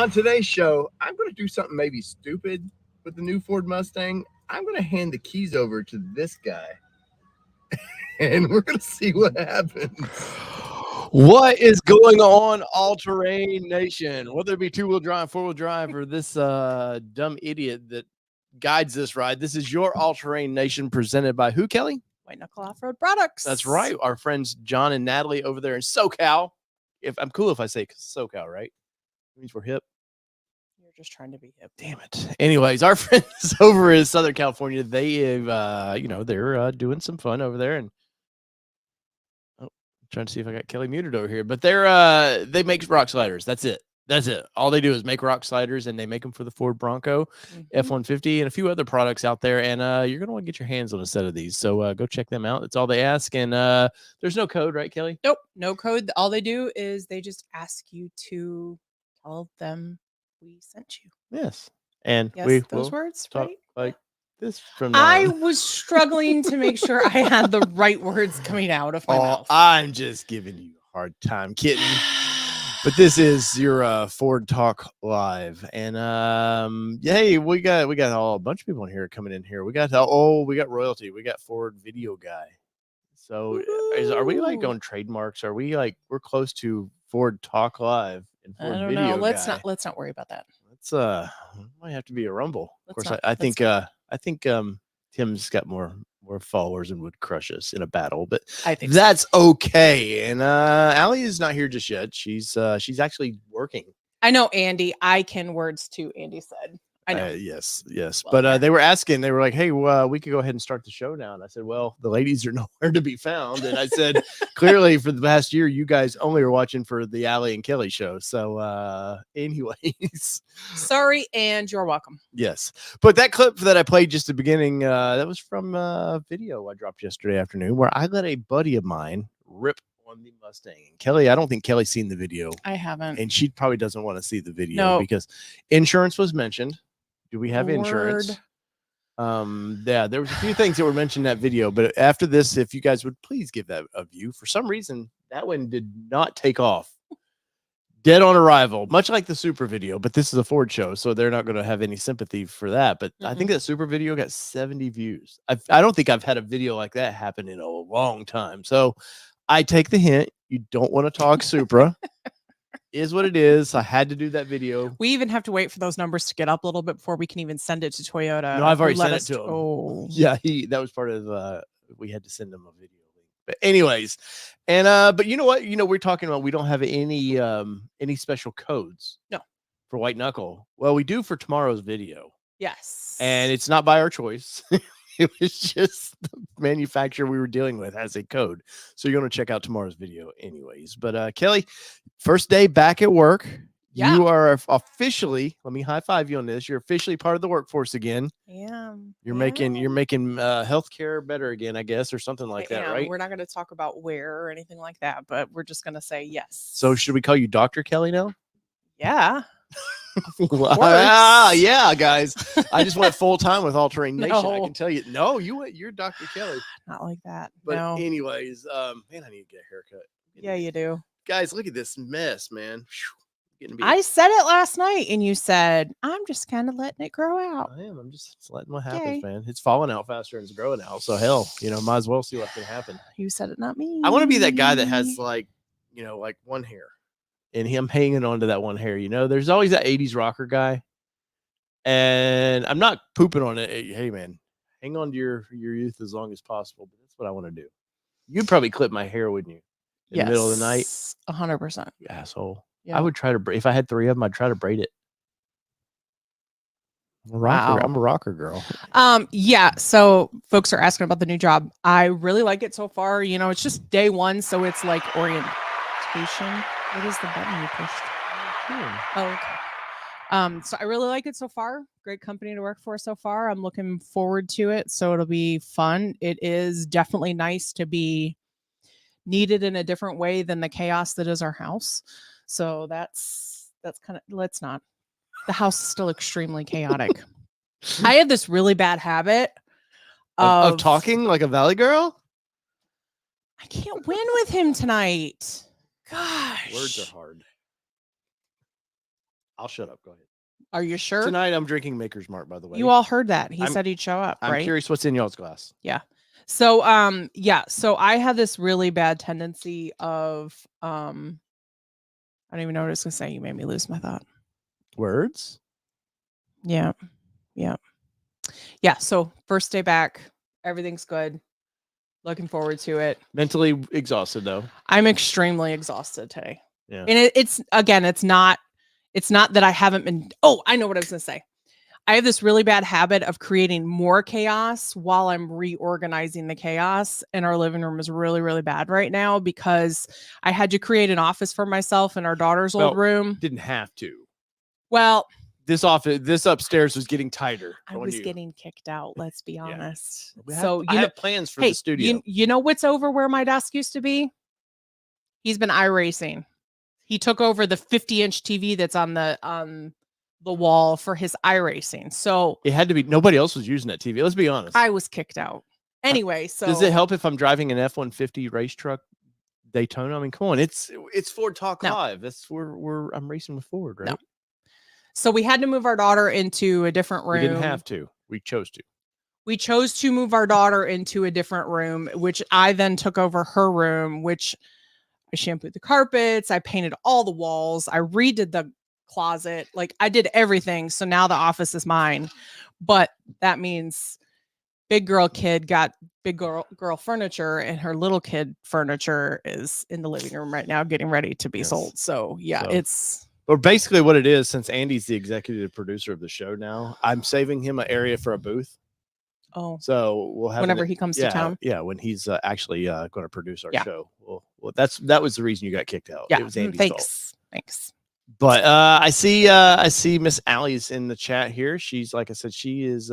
on today's show, I'm going to do something maybe stupid with the new Ford Mustang. I'm going to hand the keys over to this guy, and we're going to see what happens. What is going on, all-terrain nation? Whether it be two-wheel drive, four-wheel drive, or this dumb idiot that guides this ride, this is your all-terrain nation presented by who, Kelly? White Knuckle Off-Road Products. That's right. Our friends John and Natalie over there in SoCal. If I'm cool if I say SoCal, right? It means we're hip. You're just trying to be hip. Damn it. Anyways, our friends over in Southern California, they have, they're doing some fun over there, and trying to see if I got Kelly muted over here, but they make rock sliders. That's it. All they do is make rock sliders, and they make them for the Ford Bronco, F-150, and a few other products out there. And you're going to want to get your hands on a set of these. So go check them out. That's all they ask. And there's no code, right, Kelly? Nope. No code. All they do is they just ask you to tell them we sent you. Yes. And yes, those words, talk right? like this from I was struggling to make sure I had the right words coming out of my mouth. I'm just giving you a hard time, kitten. But this is your Ford Talk Live, and hey, we got a bunch of people in here coming in here. We got royalty. We got Ford Video Guy. So are we like on trademarks? Are we like we're close to Ford Talk Live and Ford I don't Video know. Guy? Let's not worry about that. Might have to be a rumble. Of course, I think Tim's got more followers and would crush us in a battle, but I think that's okay. And Allie is not here just yet. She's actually working. I know, Andy. I can words too. Andy said. I know. Yes. Well, But they were asking. They were like, "Hey, we could go ahead and start the show now." And I said, "Well, the ladies are nowhere to be found." And I said, "Clearly, for the past year, you guys only are watching for the Allie and Kelly show." So, anyways, sorry, and you're welcome. Yes, but that clip that I played just at the beginning, that was from a video I dropped yesterday afternoon, where I let a buddy of mine rip on the Mustang. Kelly, I don't think Kelly's seen the video. I haven't, and she probably doesn't want to see the video because insurance was mentioned. Do we have insurance? Yeah, there was a few things that were mentioned in that video, but after this, if you guys would please give that a view. For some reason, that one did not take off. Dead on arrival, much like the Super video, but this is a Ford show, so they're not going to have any sympathy for that. But I think that Super video got 70 views. I don't think I've had a video like that happen in a long time. So I take the hint. You don't want to talk Supra. Is what it is. I had to do that video. We even have to wait for those numbers to get up a little bit before we can even send it to Toyota. No, I've already sent it to him. Oh, yeah, that was part of. We had to send him a video link. But anyways, and but you know what? We're talking about we don't have any special codes. No, for White Knuckle. Well, we do for tomorrow's video. Yes, and it's not by our choice. It was just the manufacturer we were dealing with has a code. So you're going to check out tomorrow's video anyways. But Kelly, first day back at work. Yeah. You are officially, let me high five you on this. You're officially part of the workforce again. Yeah. You're making healthcare better again, I guess, or something like that, right? We're not going to talk about where or anything like that, but we're just going to say yes. So should we call you Dr. Kelly now? Yeah. Yeah, guys. I just went full time with All Terrain Nation. I can tell you. No, you're Dr. Kelly. Not like that. But anyways, man, I need to get a haircut. Yeah, you do. Guys, look at this mess, man. I said it last night, and you said, I'm just kind of letting it grow out. I am. I'm just letting what happens, man. It's falling out faster and it's growing out. So hell, might as well see what can happen. You said it, not me. I want to be that guy that has like one hair. And him hanging on to that one hair, there's always that 80s rocker guy. And I'm not pooping on it. Hey, man, hang on to your youth as long as possible. But that's what I want to do. You'd probably clip my hair, wouldn't you? In the middle of the night? 100%. You asshole. Yeah. I would try to, if I had 3 of them, I'd try to braid it. I'm a rocker girl. Yeah. So folks are asking about the new job. I really like it so far. It's just day one. So it's like orientation. What is the button you pushed? Oh, okay. So I really like it so far. Great company to work for so far. I'm looking forward to it. So it'll be fun. It is definitely nice to be needed in a different way than the chaos that is our house. So that's kind of, let's not. The house is still extremely chaotic. I have this really bad habit of talking like a valley girl. I can't win with him tonight. Gosh. Words are hard. I'll shut up. Go ahead. Are you sure? Tonight I'm drinking Maker's Mark, by the way. You all heard that. He said he'd show up, right? I'm curious what's in y'all's glass. Yeah. So so I have this really bad tendency of I don't even know what I was gonna say. You made me lose my thought. Words? Yeah. So first day back, everything's good. Looking forward to it. Mentally exhausted though. I'm extremely exhausted today. Yeah. And it's not that I haven't been. Oh, I know what I was gonna say. I have this really bad habit of creating more chaos while I'm reorganizing the chaos. And our living room is really, really bad right now because I had to create an office for myself in our daughter's old room. Didn't have to. Well, this upstairs was getting tighter. I was getting kicked out. Let's be honest. So I have plans for the studio. You know what's over where my desk used to be? He's been iRacing. He took over the 50-inch TV that's on the wall for his iRacing. So it had to be. Nobody else was using that TV. Let's be honest. I was kicked out. Anyway, so does it help if I'm driving an F-150 race truck Daytona? I mean, come on, it's Ford Talk Live. That's where I'm racing with Ford, right? No. So we had to move our daughter into a different room. We didn't have to. We chose to. We chose to move our daughter into a different room, which I then took over her room, which I shampooed the carpets. I painted all the walls. I redid the closet. Like I did everything. So now the office is mine. But that means big girl kid got big girl furniture and her little kid furniture is in the living room right now getting ready to be sold. So it's... Well, basically what it is, since Andy's the executive producer of the show now, I'm saving him an area for a booth. Oh, so we'll have whenever he comes to town. Yeah, when he's actually going to produce our show. Well, that was the reason you got kicked out. Yeah, it was Andy's fault. Thanks. But I see Miss Allie's in the chat here. She's, like I said, she is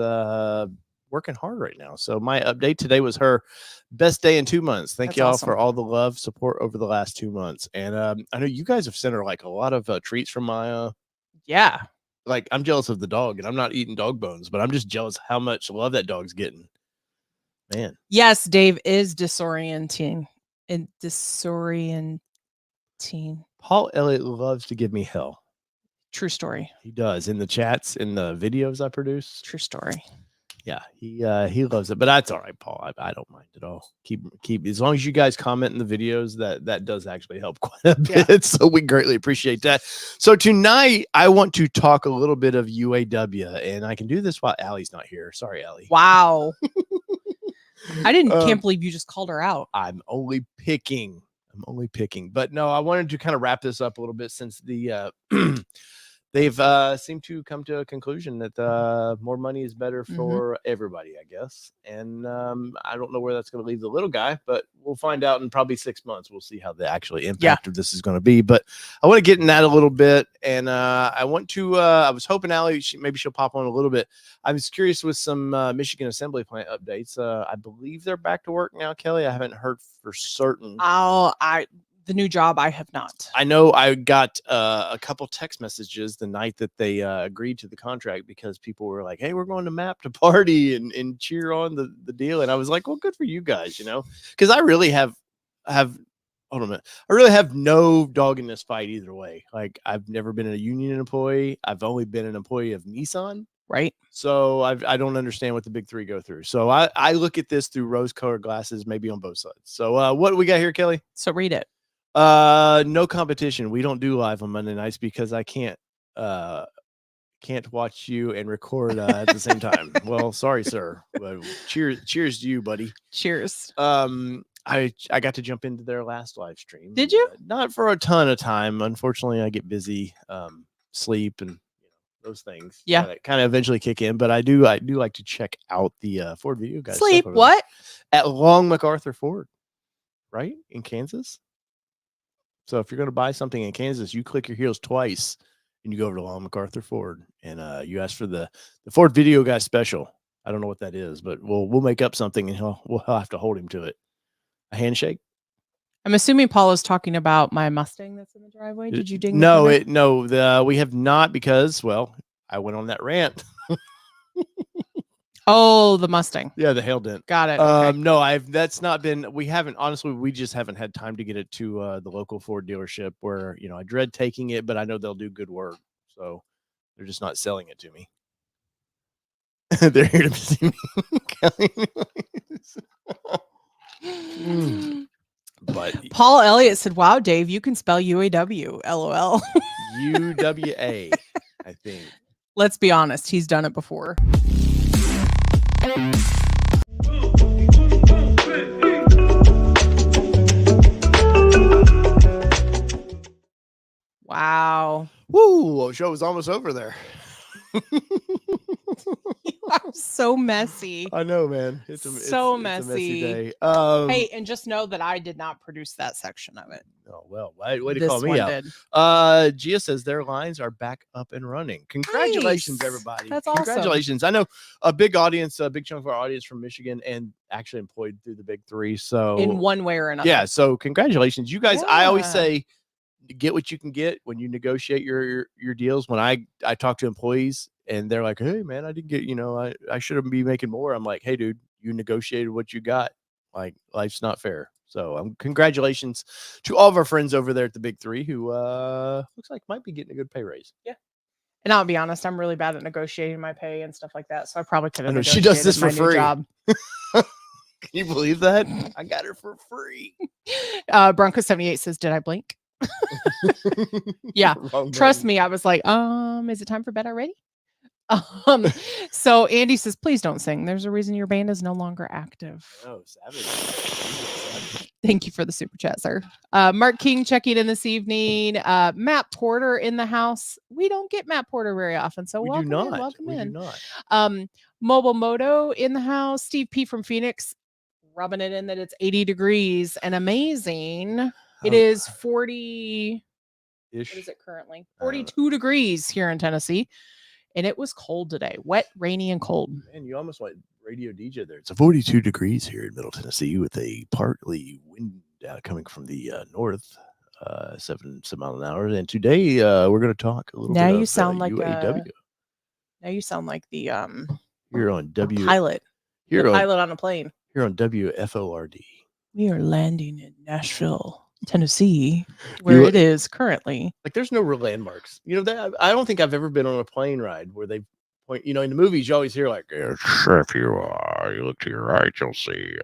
working hard right now. So my update today was her best day in 2 months. Thank y'all for all the love, support over the last 2 months. And I know you guys have sent her like a lot of treats from Maya. Yeah. Like I'm jealous of the dog, and I'm not eating dog bones, but I'm just jealous how much love that dog's getting. Man. Yes, Dave is disorienting. Paul Elliott loves to give me hell. True story. He does in the chats, in the videos I produce. True story. Yeah, he loves it, but that's all right, Paul. I don't mind at all. Keep as long as you guys comment in the videos, that does actually help quite a bit. Yeah. So we greatly appreciate that. So tonight I want to talk a little bit of UAW, and I can do this while Allie's not here. Sorry, Allie. Wow. I can't believe you just called her out. I'm only picking, but no, I wanted to kind of wrap this up a little bit since the they've seemed to come to a conclusion that more money is better for everybody, I guess. And I don't know where that's going to leave the little guy, but we'll find out in probably 6 months. We'll see how the actually impact of this is going to be. But I want to get in that a little bit. And I want to, I was hoping Allie, maybe she'll pop on a little bit. I was curious with some Michigan Assembly Plant updates. I believe they're back to work now, Kelly. I haven't heard for certain. The new job, I have not. I know I got a couple text messages the night that they agreed to the contract because people were like, hey, we're going to MAP to party and cheer on the deal. And I was like, well, good for you guys, because I really have hold on a minute. I really have no dog in this fight either way. Like I've never been a union employee. I've only been an employee of Nissan. Right. So I don't understand what the big three go through. So I look at this through rose-colored glasses, maybe on both sides. So what do we got here, Kelly? So read it. No competition. We don't do live on Monday nights because I can't watch you and record at the same time. Well, sorry, sir. But cheers to you, buddy. Cheers. I got to jump into their last live stream. Did you? Not for a ton of time. Unfortunately, I get busy, sleep and those things. Yeah. Kind of eventually kick in, but I do like to check out the Ford Video Guys. Sleep what? At Long MacArthur Ford, right? In Kansas. So if you're going to buy something in Kansas, you click your heels twice and you go over to Long MacArthur Ford and you ask for the Ford Video Guy special. I don't know what that is, but we'll make up something and we'll have to hold him to it. A handshake. I'm assuming Paul is talking about my Mustang that's in the driveway. Did you ding? We have not because, well, I went on that rant. Oh, the Mustang. Yeah, the hail dent. Got it. Okay. No, that's not been, we haven't, honestly, we just haven't had time to get it to the local Ford dealership where, I dread taking it, but I know they'll do good work. So they're just not selling it to me. They're here to see me. But Paul Elliott said, "Wow, Dave, you can spell UAW." LOL. UWA, I think. Let's be honest, he's done it before. Wow. Woo, show was almost over there. I'm so messy. I know, man. It's so messy. It's a messy day. Hey, and just know that I did not produce that section of it. Oh, well, way to call me out. Gia says their lines are back up and running. Congratulations, Nice. Everybody. That's awesome. Congratulations. I know a big audience, a big chunk of our audience from Michigan and actually employed through the Big Three. So in one way or another. Yeah. So congratulations. You guys, Yeah. I always say, get what you can get when you negotiate your deals. When I talk to employees and they're like, hey man, I didn't get, I shouldn't be making more. I'm like, hey dude, you negotiated what you got. Like, life's not fair. So congratulations to all of our friends over there at the Big Three who looks like might be getting a good pay raise. Yeah. And I'll be honest, I'm really bad at negotiating my pay and stuff like that. So I probably could have. I know she does this for free. Job. Can you believe that? I got her for free. Bronco 78 says, did I blink? Yeah. Trust me. I was like, is it time for bed already? So Andy says, please don't sing. There's a reason your band is no longer active. Oh, savage. Thank you for the super chat, sir. Mark King checking in this evening. Matt Porter in the house. We don't get Matt Porter very often, so welcome in. Mobile Moto in the house. Steve P from Phoenix, rubbing it in that it's 80 degrees and amazing. It is 40-ish. What is it currently? 42 degrees here in Tennessee. And it was cold today. Wet, rainy, and cold. Man, you almost went radio DJ there. It's a 42 degrees here in Middle Tennessee with a partly wind coming from the north, 7 miles an hour. And today we're going to talk a little bit about UAW. Now you sound like the you're on pilot. You're pilot on a plane. You're on WFORD. We are landing in Nashville, Tennessee, where it is currently. Like, there's no real landmarks. I don't think I've ever been on a plane ride where they point. In the movies, you always hear like, sure, if you look to your right, you'll see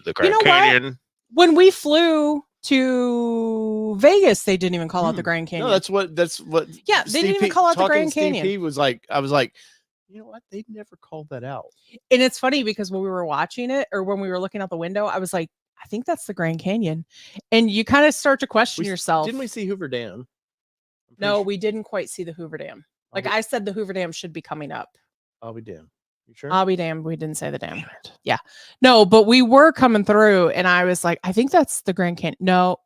the Grand Canyon. What? When we flew to Vegas, they didn't even call out the Grand Canyon. No, that's what. Yeah, they didn't even call out the Grand Canyon. He was like, I was like, you know what? They never called that out. And it's funny because when we were watching it, or when we were looking out the window, I was like, I think that's the Grand Canyon. And you kind of start to question yourself. Didn't we see Hoover Dam? No, we didn't quite see the Hoover Dam. Like I said, the Hoover Dam should be coming up. I'll be damned. You sure? I'll be damned. We didn't say the dam. Yeah. No, but we were coming through and I was like, I think that's the Grand Canyon. No.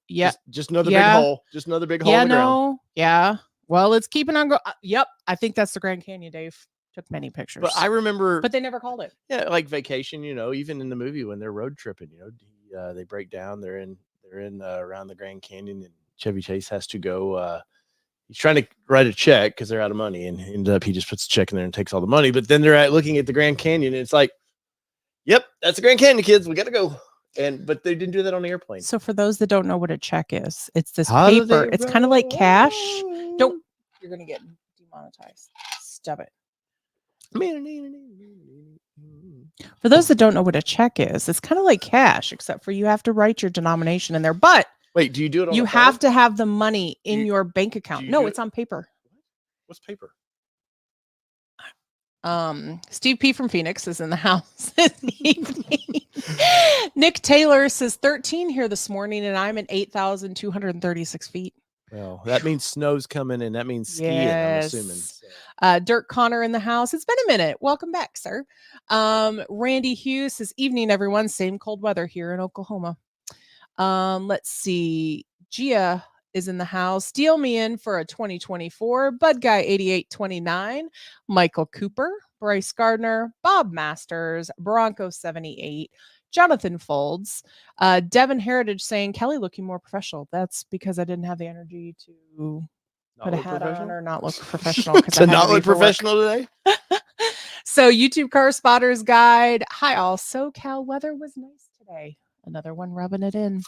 Yeah. Just another big hole. Just another big hole in the ground. Yeah. Well, it's keeping on going. Yep. I think that's the Grand Canyon, Dave. Took many pictures. But I remember. But they never called it. Yeah, like Vacation, even in the movie when they're road tripping, they break down, they're in around the Grand Canyon, and Chevy Chase has to go. He's trying to write a check because they're out of money, and ended up he just puts a check in there and takes all the money. But then they're looking at the Grand Canyon, and it's like, yep, that's the Grand Canyon, kids. We got to go. But they didn't do that on the airplane. So for those that don't know what a check is, it's this paper. It's kind of like cash. You're gonna get demonetized. Stop it. For those that don't know what a check is, it's kind of like cash, except for you have to write your denomination in there. But wait, do you do it on you have to have the money in your bank account. No, it's on paper. What's paper? Steve P from Phoenix is in the house this evening. Nick Taylor says 13 here this morning, and I'm at 8,236 feet. Well, that means snow's coming, and that means skiing, yes. I'm assuming. So. Dirk Connor in the house. It's been a minute. Welcome back, sir. Randy Hughes says, evening, everyone. Same cold weather here in Oklahoma. Let's see. Gia is in the house. Deal me in for a 2024. Bud Guy 8829. Michael Cooper. Bryce Gardner. Bob Masters. Bronco 78. Jonathan Folds, Devin Heritage saying Kelly looking more professional. That's because I didn't have the energy to put a hat on or not look professional. To not look professional today. So YouTube Car Spotters Guide. Hi all. SoCal weather was nice today. Another one rubbing it in.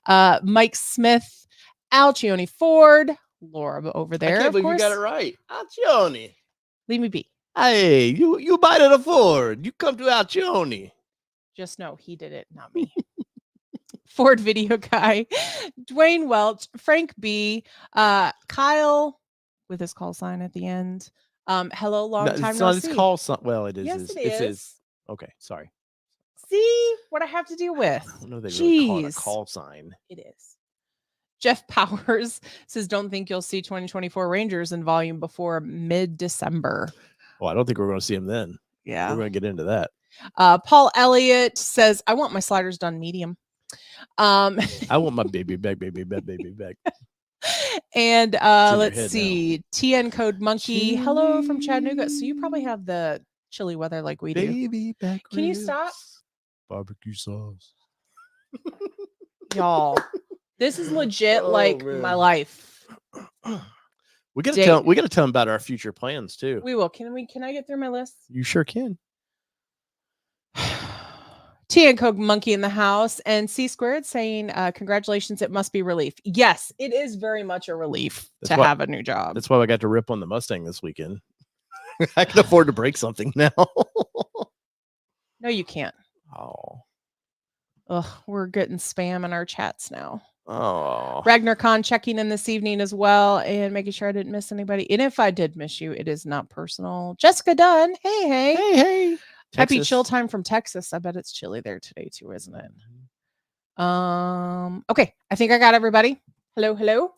Mike Smith, Alcione Ford, Laura over I there. can't Of believe course. you got it right. Alcione. Leave me be. Hey, you buy it Ford. You come to Alcione. Just know he did it, not me. Ford Video Guy, Dwayne Welch, Frank B, Kyle with his call sign at the end. Hello, long time it's no not see. his call sign. Well, it is. Yes, it It's is. his. Okay, sorry. See what I have to deal with. I don't know they really call it a Jeez. call sign. It is. Jeff Powers says, don't think you'll see 2024 Rangers in volume before mid-December. Well, I don't think we're going to see him then. Yeah. We're going to get into that. Paul Elliott says, I want my sliders done medium. I want my baby back. And your let's head see. TN Code Monkey. Hello from Chattanooga. So you probably have the chilly weather like we do. Baby back. Can you stop? Barbecue sauce. Y'all, this is legit like man. my life. We got to tell them about our future plans too. We will. Can I get through my list? You sure can. T and Coke Monkey in the house and C Squared saying, congratulations, it must be relief. Yes, it is very much a relief to have a new job. That's why I got to rip on the Mustang this weekend. I can afford to break something now. No, you can't. Oh. Ugh, we're getting spam in our chats now. Oh. Ragnar Khan checking in this evening as well and making sure I didn't miss anybody. And if I did miss you, it is not personal. Jessica Dunn. Hey. Happy Texas. chill time from Texas. I bet it's chilly there today too, isn't it? Okay. I think I got everybody. Hello.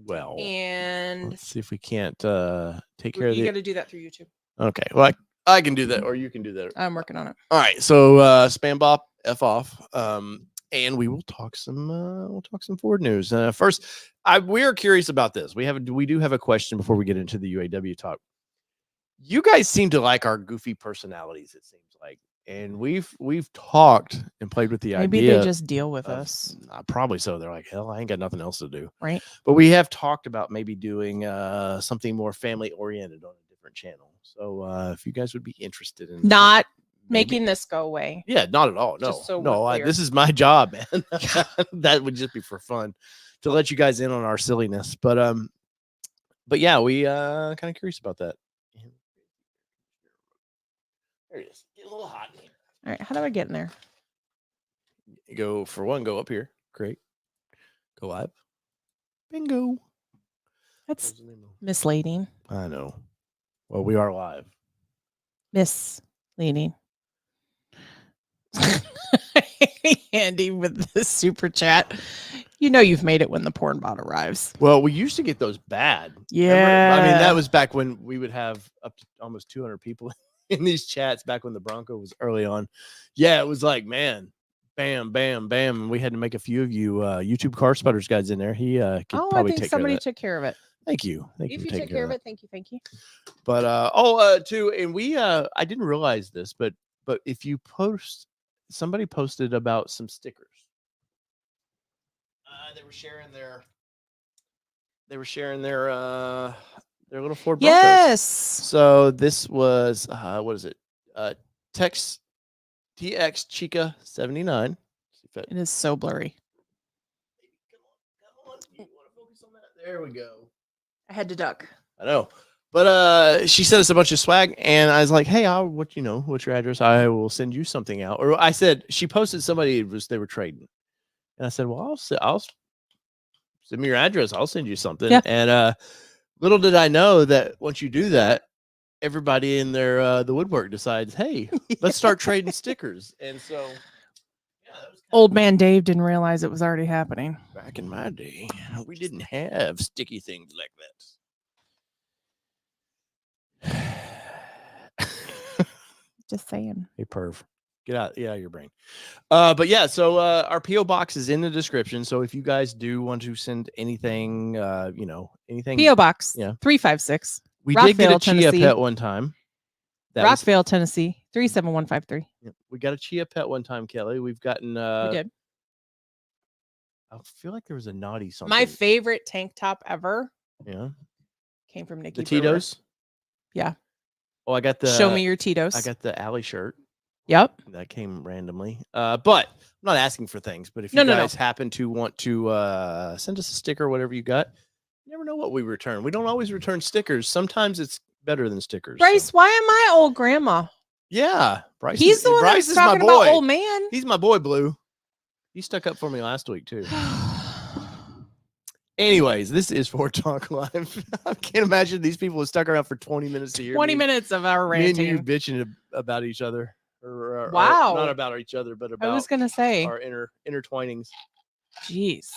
Well, and let's see if we can't take care of you it. got to do that through YouTube. Okay. Well, I can do that, or you can do that. I'm working on it. All right. So spam bop F off. And we will talk some Ford news. First, we are curious about this. We do have a question before we get into the UAW talk. You guys seem to like our goofy personalities, it seems like. And we've talked and played with the idea. Maybe they just deal with us. Probably so. They're like, hell, I ain't got nothing else to do. Right. But we have talked about maybe doing something more family oriented on a different channel. So if you guys would be interested in not making this go away. Yeah, not at all. No, so this is my job, man. That would just be for fun to let you guys in on our silliness. But yeah, we kind of curious about that. There it is. Get a little hot in here. All right, how do I get in there? Go up here. Great. Go live. Bingo. That's misleading. I know. Well, we are live. Misleading. Andy with the super chat. You know you've made it when the porn bot arrives. Well, we used to get those bad. Yeah. Remember? I mean, that was back when we would have up to almost 200 people in these chats back when the Bronco was early on. Yeah, it was like, man, bam, bam, bam. And we had to make a few of you YouTube car sputters guys in there. He could probably take care of that. Took care of it. Thank you. If you took care of it, thank you. But too, and we I didn't realize this, but if you post, somebody posted about some stickers. They were sharing their little Ford Broncos. Yes. So this was what is it? TX Chica 79. It is so blurry. Come on. You want to focus on that? There we go. I had to duck. I know. But she sent us a bunch of swag, and I was like, "Hey, what's your address? I will send you something out." Or I said she posted they were trading, and I said, "Well, I'll send me your address. I'll send you something." Yeah. And little did I know that once you do that, everybody in the woodwork decides, "Hey, let's start trading stickers." And so, yeah, that was Old man Dave didn't realize it was already happening. back in my day. We didn't have sticky things like that. Just saying. Hey, perv. Get out of your brain. But yeah, so our PO box is in the description. So if you guys do want to send anything, anything. PO Box. Yeah. 356. We Rockvale, did get a chia Tennessee. pet one time. Rockvale, Tennessee. 37153. We got a chia pet one time, Kelly. We've gotten. We did. I feel like there was a naughty something. My favorite tank top ever. Yeah. Came from Nikki. The Tito's. Yeah. Oh, I got the. Show me your Tito's. I got the Alley shirt. Yep. That came randomly. But I'm not asking for things. But if you guys happen to want to send us a sticker, whatever you got, You never know what we return. We don't always return stickers. Sometimes it's better than stickers. Bryce, so. why am I old grandma? Yeah, Bryce. He's the one Bryce that's is talking my boy. about old man. He's my boy, Blue. He stuck up for me last week too. Anyways, this is Ford Talk Live. I can't imagine these people have stuck around for 20 minutes to hear 20 minutes of our ranting. Me and you bitching about each other. Wow. Or not about each other, but about I was gonna say our intertwinings. Jeez.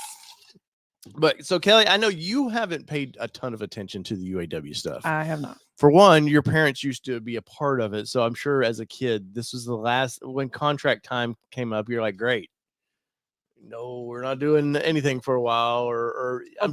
But so Kelly, I know you haven't paid a ton of attention to the UAW stuff. I have not. For one, your parents used to be a part of it. So I'm sure as a kid, this was the last when contract time came up, you're like, great. No, we're not doing anything for a while, or I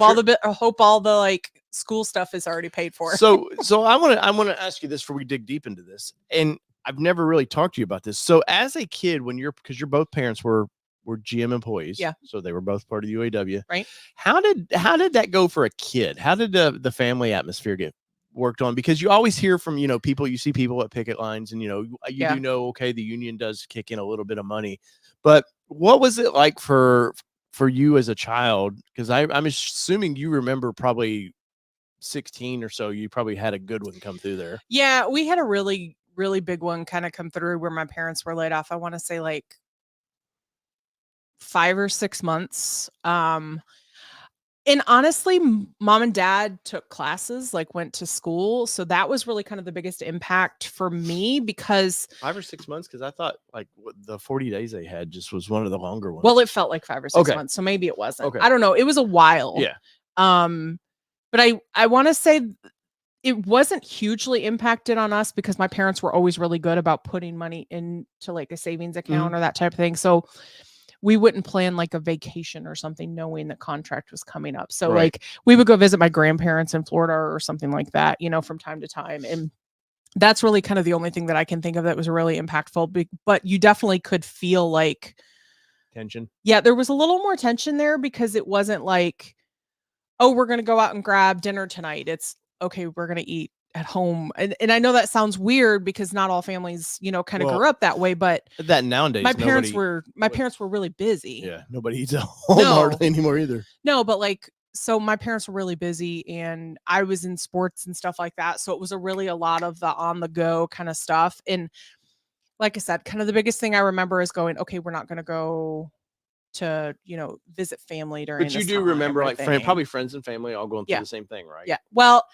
hope all the like school stuff is already paid for. So I want to ask you this before we dig deep into this, and I've never really talked to you about this. So as a kid, because your both parents were GM employees, yeah, so they were both part of the UAW, right? How did that go for a kid? How did the family atmosphere get worked on? Because you always hear from people, you see people at picket lines, and you do know, okay, the union does kick in a little bit of money, but what was it like for you as a child? Because I'm assuming you remember probably 16 or so. You probably had a good one come through there. Yeah, we had a really, really big one kind of come through where my parents were laid off. I want to say like 5 or 6 months. And honestly, mom and dad took classes, like went to school. So that was really kind of the biggest impact for me because 5 or 6 months. Cause I thought like the 40 days they had just was one of the longer ones. Well, it felt like 5 or 6 months. So maybe it wasn't. Okay. I don't know. It was a while. Yeah. But I want to say it wasn't hugely impacted on us because my parents were always really good about putting money into like a savings account or that type of thing. So we wouldn't plan like a vacation or something knowing the contract was coming up. So like we would go visit my grandparents in Florida or something like that, from time to time. And that's really kind of the only thing that I can think of that was really impactful. But you definitely could feel like tension. Yeah, there was a little more tension there because it wasn't like, oh, we're going to go out and grab dinner tonight. It's okay, we're going to eat at home. And I know that sounds weird because not all families, kind of grew up that way, but that nowadays my parents were really busy. Yeah. Nobody eats at home hardly anymore either. No, but like, so my parents were really busy and I was in sports and stuff like that. So it was a lot of the on the go kind of stuff. And like I said, kind of the biggest thing I remember is going, okay, we're not going to go to, visit family during But you do remember like probably friends and family all going through the same thing, right? Yeah. Well,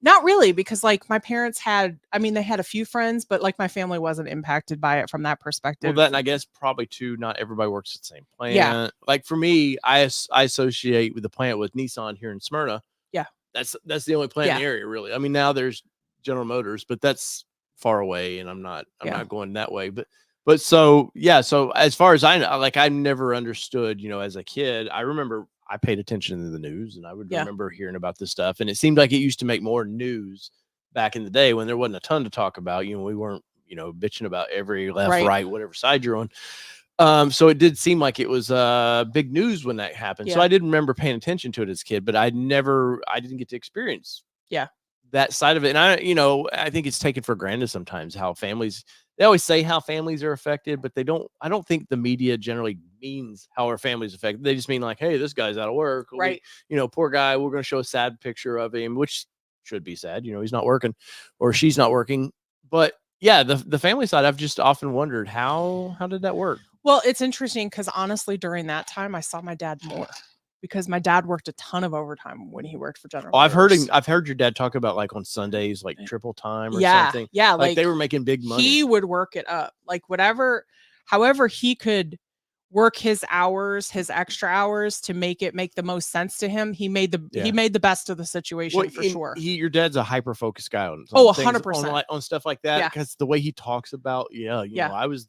not really, because like my parents they had a few friends, but like my family wasn't impacted by it from that perspective. Well, and I guess probably too, not everybody works at the same plant. Yeah. Like for me, I associate with the plant with Nissan here in Smyrna. Yeah. That's the only plant in the area, really. I mean, now there's General Motors, but that's far away and I'm not going that way. But so, yeah. So as far as I know, like I never understood, as a kid, I remember I paid attention to the news and I would remember hearing about this stuff. And it seemed like it used to make more news back in the day when there wasn't a ton to talk about. We weren't, bitching about every left, right, whatever side you're on. So it did seem like it was big news when that happened. So I didn't remember paying attention to it as a kid, but I didn't get to experience that side of it. And I think it's taken for granted sometimes how families, they always say how families are affected, but I don't think the media generally means how our families affected. They just mean like, hey, this guy's out of work. Right. Poor guy. We're going to show a sad picture of him, which should be sad. He's not working or she's not working. But yeah, the family side, I've just often wondered how did that work? Well, it's interesting because honestly, during that time, I saw my dad more because my dad worked a ton of overtime when he worked for General Motors. I've heard your dad talk about like on Sundays, like triple time or something. Yeah. Like they were making big money. He would work it up like however he could work his hours, his extra hours to make the most sense to him. He made the best of the situation for sure. Your dad's a hyper focused guy on 100% on stuff like that. Because the way he talks about, I was,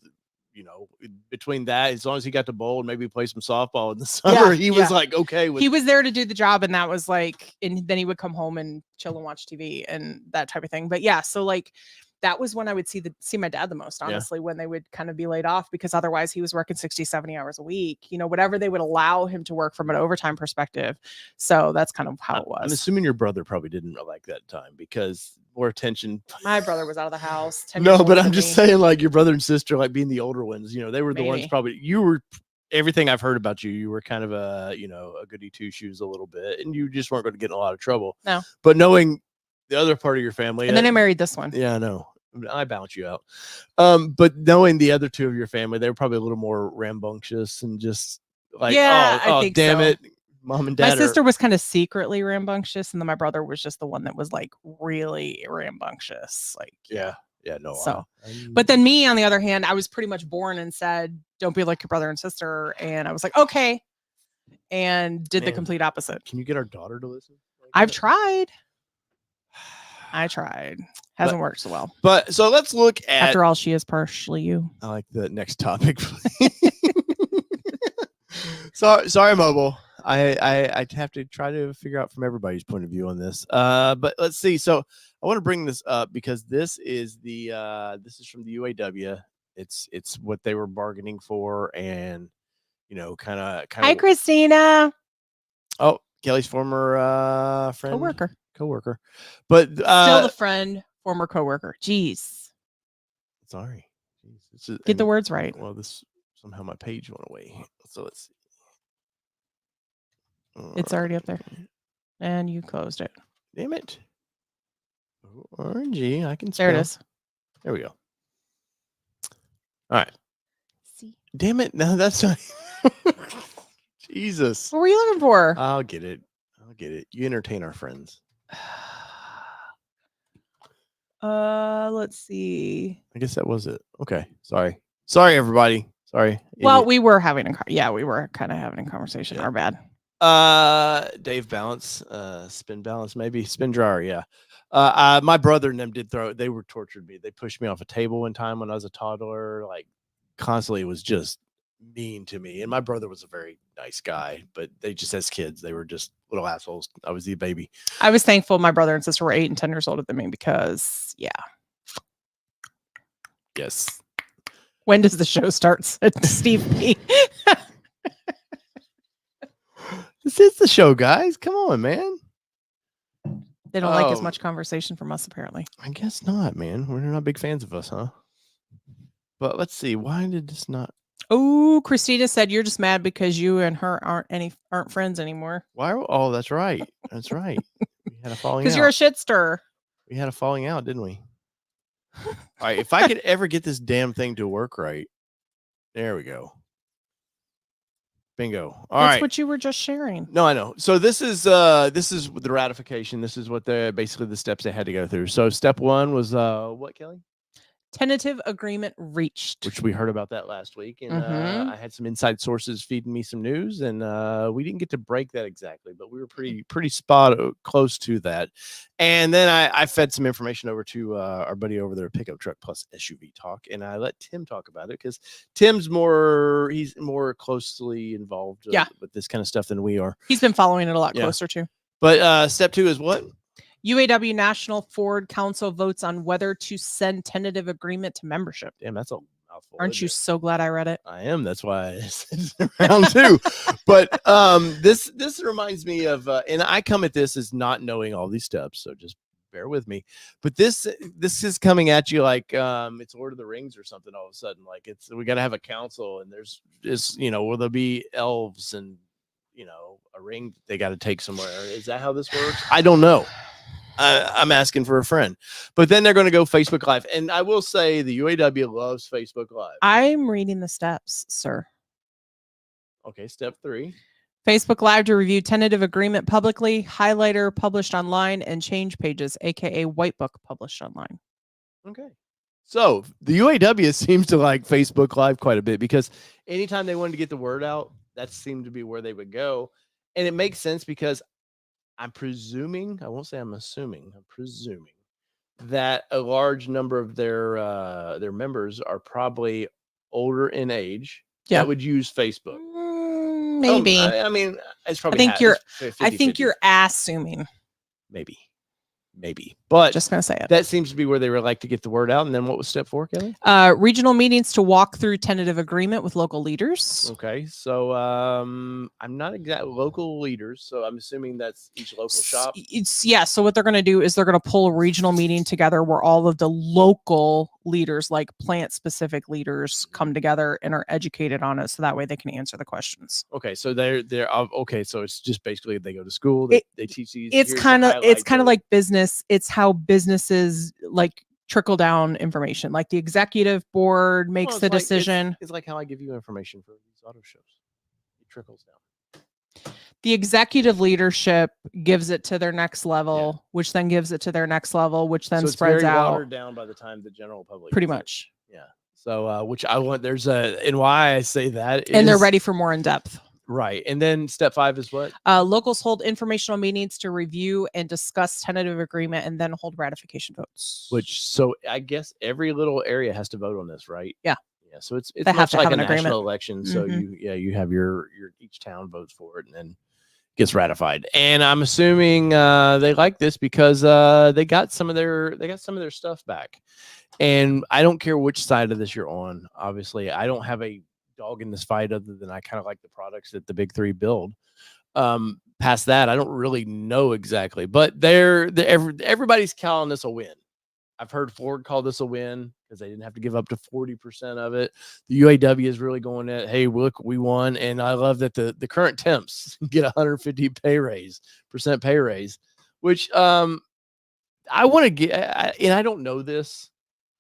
between that, as long as he got to bowl and maybe play some softball in the summer, he was like, okay. He was there to do the job. And that was like, and then he would come home and chill and watch TV and that type of thing. But yeah, so like, that was when I would see my dad the most, honestly, when they would kind of be laid off, because otherwise he was working 60, 70 hours a week, whatever they would allow him to work from an overtime perspective. So that's kind of how it was. I'm assuming your brother probably didn't like that time because more attention. My brother was out of the house. No, but I'm just saying, like your brother and sister, like being the older ones, they were the ones probably you were everything I've heard about you, you were kind of a goody two shoes a little bit, and you just weren't going to get in a lot of trouble. No. But knowing the other part of your family, and then I married this one. Yeah, I know. I balance you out. But knowing the other two of your family, they were probably a little more rambunctious and just like, I think damn it, mom and dad. My sister was kind of secretly rambunctious, and then my brother was just the one that was like really rambunctious. Like, no. So, but then me, on the other hand, I was pretty much born and said, "Don't be like your brother and sister," and I was like, "Okay," and did the complete opposite. Can you get our daughter to listen? I've tried. I tried. Hasn't worked so well. But so let's look at. After all, she is partially you. I like the next topic. Sorry, Mobile. I have to try to figure out from everybody's point of view on this. But let's see. So I want to bring this up because this is from the UAW. It's what they were bargaining for, and kind of. Hi, Christina. Oh, Kelly's former friend, coworker, but still the friend, former coworker. Jeez. Sorry. Get the words right. Well, somehow my page went away. So let's see. It's already up there, and you closed it. Damn it. RNG. I can spell. There it is. There we go. All right. See. Damn it. No, that's not. Jesus. What were you looking for? I'll get it. You entertain our friends. Let's see. I guess that was it. Okay. Sorry, everybody. Sorry. Well, idiot. We were having we were kind of having a conversation. Our bad. Dave Balance, Spin Balance, maybe Spin Dryer. Yeah. My brother and them they were tortured me. They pushed me off a table one time when I was a toddler, like constantly. It was just mean to me. And my brother was a very nice guy, but they just, as kids, they were just little assholes. I was the baby. I was thankful my brother and sister were 8 and 10 years older than me because, Yes. When does the show start? Said Steve P. This is the show, guys. Come on, man. They don't like as much conversation from us, apparently. I guess not, man. We're not big fans of us, huh? But let's see. Why did this not? Oh, Christina said you're just mad because you and her aren't friends anymore. Why? Oh, that's right. That's right. We had a falling out. Because you're a shit stirrer. We had a falling out, didn't we? All right. If I could ever get this damn thing to work right. There we go. Bingo. That's what you were just sharing. No, I know. So this is the ratification. This is what basically the steps they had to go through. So step 1 was what, Kelly? Tentative agreement reached, which we heard about that last week, and I had some inside sources feeding me some news, and we didn't get to break that exactly, but we were pretty close to that. And then I fed some information over to our buddy over there, Pickup Truck Plus SUV Talk, and I let Tim talk about it because he's more closely involved with this kind of stuff than we are. He's been following it a lot closer too. But step 2 is what? UAW National Ford Council votes on whether to send tentative agreement to membership. Damn, that's a mouthful. Aren't you so glad I read it? I am. That's why I said round 2. But this reminds me of, and I come at this as not knowing all these steps, so just bear with me. But this is coming at you like it's Lord of the Rings or something. All of a sudden, like we got to have a council, and there's will there be elves and a ring they got to take somewhere? Is that how this works? I don't know. I'm asking for a friend, but then they're going to go Facebook Live. And I will say the UAW loves Facebook Live. I'm reading the steps, sir. Okay. Step 3, Facebook Live to review tentative agreement publicly, highlighter published online, and change pages, aka white book published online. Okay. So the UAW seems to like Facebook Live quite a bit because anytime they wanted to get the word out, that seemed to be where they would go. And it makes sense because I'm presuming, I won't say I'm assuming, I'm presuming that a large number of their members are probably older in age that would use Facebook. Maybe. I mean, it's probably. I think you're assuming. Maybe, but just gonna say it. That seems to be where they would like to get the word out. And then what was step 4, Kelly? Regional meetings to walk through tentative agreement with local leaders. Okay, so I'm not exact local leaders, so I'm assuming that's each local shop. So what they're gonna do is they're gonna pull a regional meeting together where all of the local leaders, like plant specific leaders, come together and are educated on it, so that way they can answer the questions. Okay, so they're okay. So it's just basically they go to school, they teach these. It's kind of like business. It's how businesses like trickle down information. Like the executive board makes the decision. It's like how I give you information for these auto shows. It trickles down. The executive leadership gives it to their next level, which then gives it to their next level, which then spreads out. Watered down by the time the general public. Pretty much. Yeah. So, which I want. And why I say that is, and they're ready for more in depth. Right. And then step 5 is what? Locals hold informational meetings to review and discuss tentative agreement, and then hold ratification votes. So I guess every little area has to vote on this, right? Yeah. Yeah. So it's much like a national election. So you have your each town votes for it, and then gets ratified. And I'm assuming they like this because they got some of their stuff back. And I don't care which side of this you're on. Obviously, I don't have a dog in this fight other than I kind of like the products that the big 3 build. Past that, I don't really know exactly, but everybody's calling this a win. I've heard Ford call this a win because they didn't have to give up to 40% of it. The UAW is really going at, hey, look, we won. And I love that the current temps get 150 pay raise, which I want to get, and I don't know this.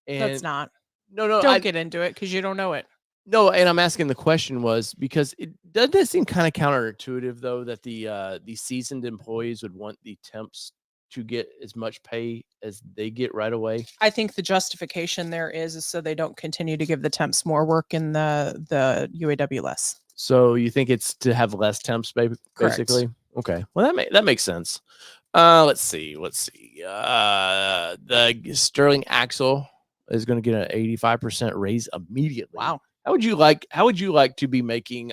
And that's not. No, don't get into it because you don't know it. No, and I'm asking the question was because it doesn't that seem kind of counterintuitive though that the seasoned employees would want the temps to get as much pay as they get right away. I think the justification there is so they don't continue to give the temps more work in the UAW less. So you think it's to have less temps, basically? Correct. Okay. Well, that makes sense. Let's see. The Sterling Axle is going to get an 85% raise immediately. Wow. How would you like to be making?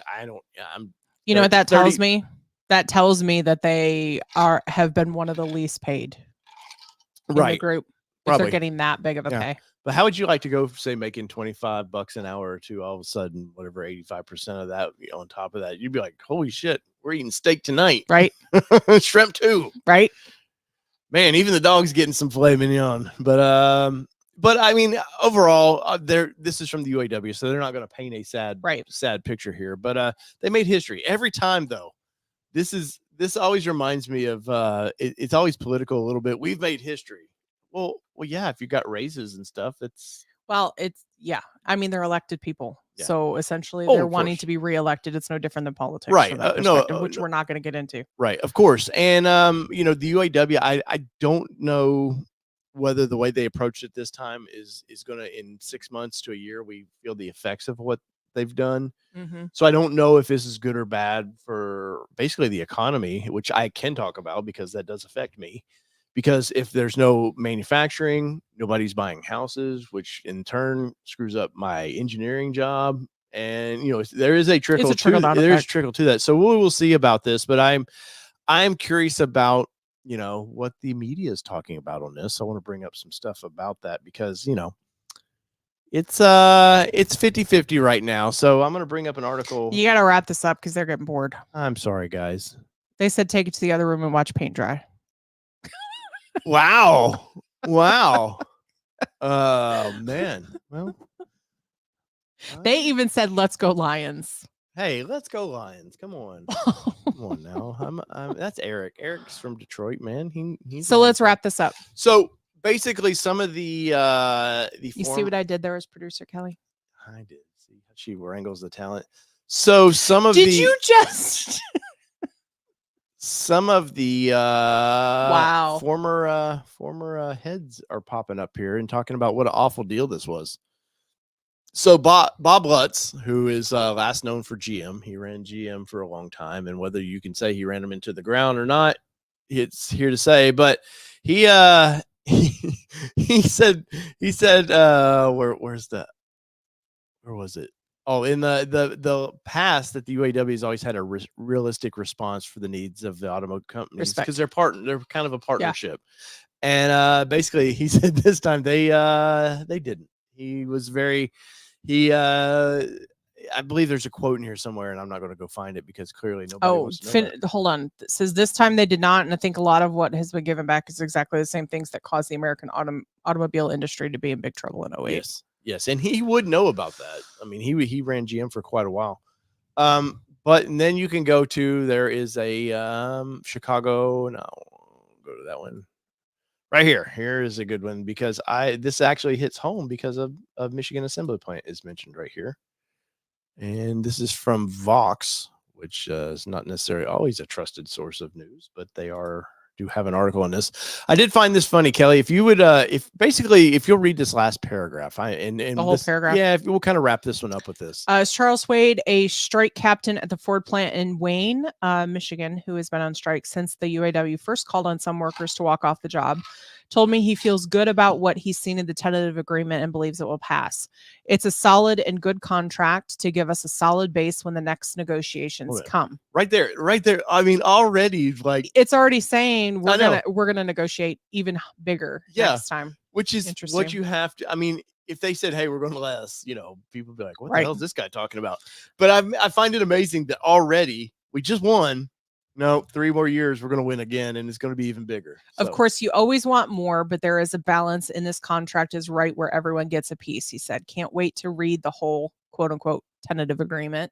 You know what that tells me? That tells me that they have been one of the least paid in the group. If they're getting that big of a pay. But how would you like to go, say, making $25 an hour to all of a sudden, whatever, 85% of that on top of that? You'd be like, holy shit, we're eating steak tonight. Right. Shrimp too. Right. Man, even the dog's getting some filet mignon. But I mean, overall, this is from the UAW, so they're not going to paint a sad picture here. But they made history every time, though. This always reminds me of it's always political a little bit. We've made history. Well, yeah. If you got raises and stuff, I mean, they're elected people, so essentially they're wanting to be reelected. It's no different than politics, right? Which we're not going to get into, right? Of course, and the UAW. I don't know whether the way they approached it this time is going to, in 6 months to a year, we feel the effects of what they've done. Mm-hmm. So I don't know if this is good or bad for basically the economy, which I can talk about because that does affect me. Because if there's no manufacturing, nobody's buying houses, which in turn screws up my engineering job. And there is a trickle to that. So we will see about this, but I'm curious about what the media is talking about on this. I want to bring up some stuff about that because it's 50-50 right now. So I'm going to bring up an article. You got to wrap this up because they're getting bored. I'm sorry, guys. They said take it to the other room and watch paint dry. Wow. Oh man. Well, they even said, "Let's go Lions." Hey, let's go Lions! Come on, come on now. That's Eric. Eric's from Detroit, man. He's so let's wrap this up. So basically, some of the you see what I did there as producer Kelly? I did. See how she wrangles the talent. So some of you just some of the former heads are popping up here and talking about what an awful deal this was. So Bob Lutz, who is last known for GM, he ran GM for a long time, and whether you can say he ran them into the ground or not, it's here to say. But he said where was it? Oh, in the past that the UAW has always had a realistic response for the needs of the automotive companies because they're kind of a partnership. And basically he said this time they didn't. He was very I believe there's a quote in here somewhere, and I'm not going to go find it because clearly nobody wants to know that. Hold on. It says this time they did not, and I think a lot of what has been given back is exactly the same things that caused the American automobile industry to be in big trouble in 08. Yes, and he would know about that. I mean, he ran GM for quite a while. But and then you can go to, there is a Chicago. No, go to that one right here. Here is a good one because this actually hits home because of Michigan Assembly Plant is mentioned right here. And this is from Vox, which is not necessarily always a trusted source of news, but they do have an article on this. I did find this funny, Kelly. If you would, if you'll read this last paragraph, and the whole paragraph. Yeah, if we'll kind of wrap this one up with this. Is Charles Wade a strike captain at the Ford plant in Wayne, Michigan, who has been on strike since the UAW first called on some workers to walk off the job? Told me he feels good about what he's seen in the tentative agreement and believes it will pass. It's a solid and good contract to give us a solid base when the next negotiations come. Right there. I mean, already it's already saying we're gonna negotiate even bigger next time. Which is what you have to. I mean, if they said, "Hey, we're going to less," people would be like, "What the hell is this guy talking about?" But I find it amazing that already we just won. No, 3 more years, we're going to win again, and it's going to be even bigger. So. Of course, you always want more, but there is a balance in this contract is right where everyone gets a piece, he said. Can't wait to read the whole quote-unquote tentative agreement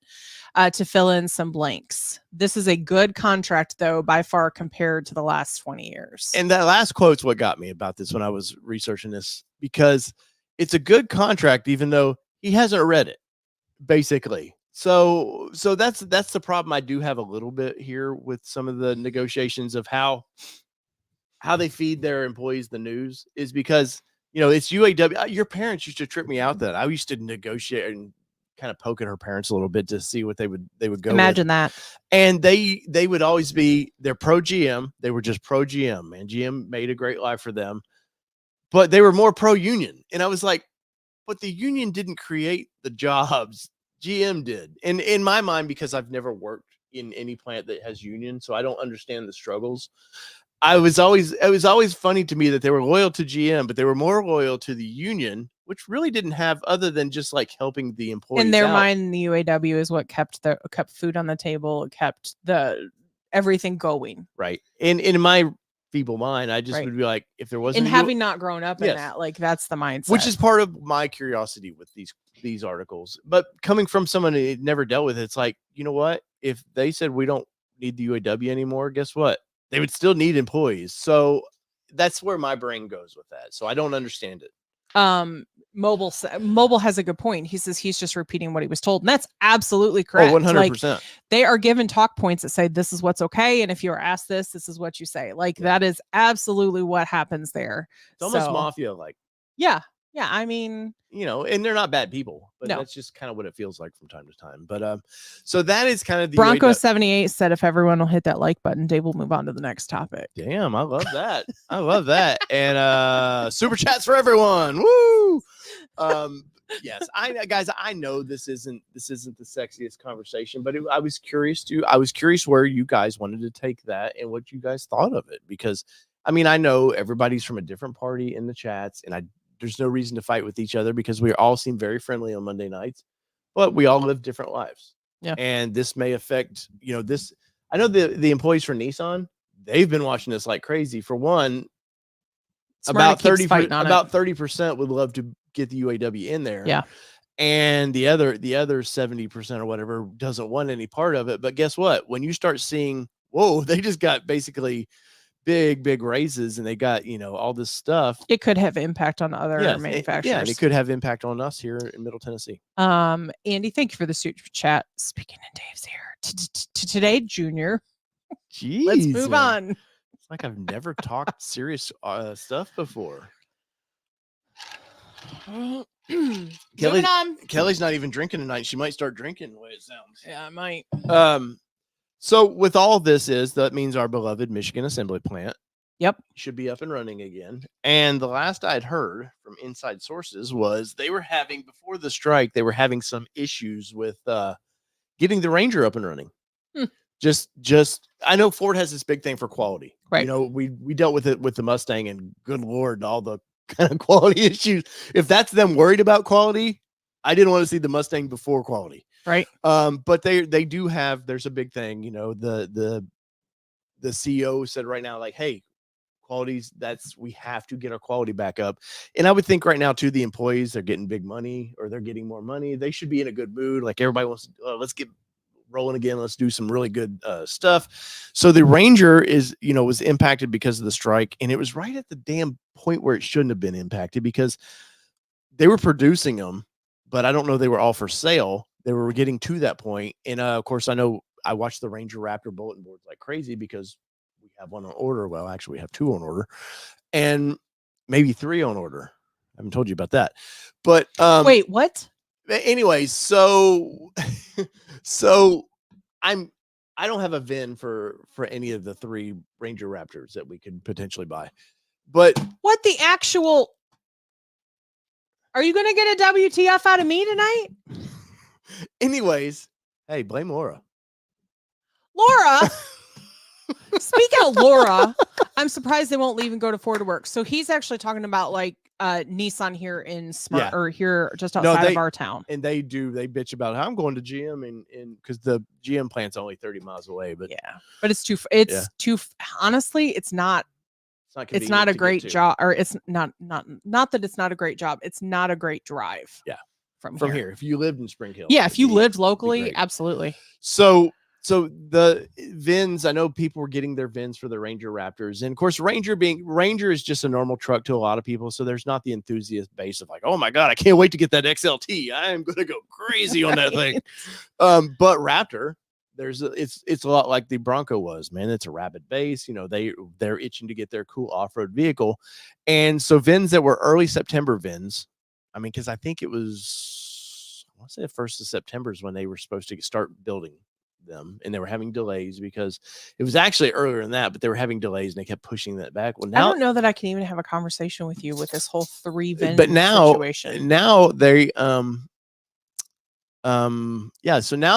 to fill in some blanks. This is a good contract, though, by far compared to the last 20 years. And that last quote's what got me about this when I was researching this, because it's a good contract, even though he hasn't read it, basically. So that's the problem I do have a little bit here with some of the negotiations of how they feed their employees the news is because, it's UAW. Your parents used to trip me out that I used to negotiate and kind of poke at her parents a little bit to see what they would go. Imagine that. And they would always they're pro GM. They were just pro GM, man. GM made a great life for them, but they were more pro union. And I was like, but the union didn't create the jobs. GM did. And in my mind, because I've never worked in any plant that has union, so I don't understand the struggles. It was always funny to me that they were loyal to GM, but they were more loyal to the union, which really didn't have other than just like helping the employees. In their mind, the UAW is what kept food on the table, kept everything going. Right. And in my feeble mind, I just would be like, if there wasn't, and having not grown up in that, like that's the mindset, which is part of my curiosity with these articles. But coming from someone who never dealt with it, it's like, you know what? If they said we don't need the UAW anymore, guess what? They would still need employees. So that's where my brain goes with that. So I don't understand it. Mobile has a good point. He says he's just repeating what he was told, and that's absolutely correct. 100%. They are given talk points that say this is what's okay, and if you are asked this is what you say. That is absolutely what happens there. It's almost mafia like. Yeah. I mean, and they're not bad people, but that's just kind of what it feels like from time to time. But so that is kind of the Bronco 78 said if everyone will hit that like button, Dave will move on to the next topic. Damn, I love that. I love that. And super chats for everyone. Woo! Yes, I know this isn't the sexiest conversation, but I was curious where you guys wanted to take that and what you guys thought of it, because I mean, I know everybody's from a different party in the chats, and there's no reason to fight with each other because we all seem very friendly on Monday nights, but we all live different lives. Yeah. And this may affect, this. I know the employees for Nissan, they've been watching this like crazy. For one, about 30% would love to get the UAW in there. Yeah. And the other 70% or whatever doesn't want any part of it. But guess what? When you start seeing, whoa, they just got basically big raises and they got, all this stuff. It could have impact on other manufacturers. And it could have impact on us here in Middle Tennessee. Andy, thank you for the super chat. Speaking in Dave's ear. Today, Junior. Jeez. Let's move on. It's like I've never talked serious stuff before. Kelly's not even drinking tonight. She might start drinking the way it sounds. Yeah, I might. So with all this that means our beloved Michigan Assembly Plant should be up and running again. And the last I'd heard from inside sources was before the strike, they were having some issues with getting the Ranger up and running. Just I know Ford has this big thing for quality. Right. We dealt with it with the Mustang, and good Lord, all the kind of quality issues. If that's them worried about quality, I didn't want to see the Mustang before quality. Right. But they do have, there's a big thing, you know, the CEO said right now, like, hey, qualities, we have to get our quality back up. And I would think right now too, the employees are getting big money, or they're getting more money. They should be in a good mood. Like everybody wants to, let's get rolling again. Let's do some really good stuff. So the Ranger was impacted because of the strike, and it was right at the damn point where it shouldn't have been impacted, because they were producing them, but I don't know they were all for sale. They were getting to that point. And of course, I know I watched the Ranger Raptor bulletin boards like crazy, because we have one on order. Well, actually, we have 2 on order, and maybe 3 on order. I haven't told you about that. But wait, what? Anyways, so I don't have a VIN for any of the 3 Ranger Raptors that we could potentially buy. But what the actual? Are you gonna get a WTF out of me tonight? Anyways, hey, blame Laura. Laura. Speaking of Laura, I'm surprised they won't leave and go to Ford to work. So he's actually talking about like Nissan here in or here just outside of our town. And they bitch about how I'm going to GM and because the GM plant's only 30 miles away. But but it's too honestly, it's not a great job, or it's not that it's not a great job. It's not a great drive. Yeah. From here. here. If you lived in Spring Hill. Yeah. If you lived locally, absolutely. So the VINs, I know people were getting their VINs for the Ranger Raptors. And of course, Ranger is just a normal truck to a lot of people. So there's not the enthusiast base of like, oh my God, I can't wait to get that XLT. I am going to go crazy on that thing. But Raptor, it's a lot like the Bronco was, man. It's a rapid base. You know, they're itching to get their cool off-road vehicle. And so VINs that were early September VINs, I mean, because I think it was, I want to say the 1st of September is when they were supposed to start building them, and they were having delays because it was actually earlier than that, but they were having delays and they kept pushing that back. Well, now I don't know that I can even have a conversation with you with this whole 3 VIN situation. Now they so now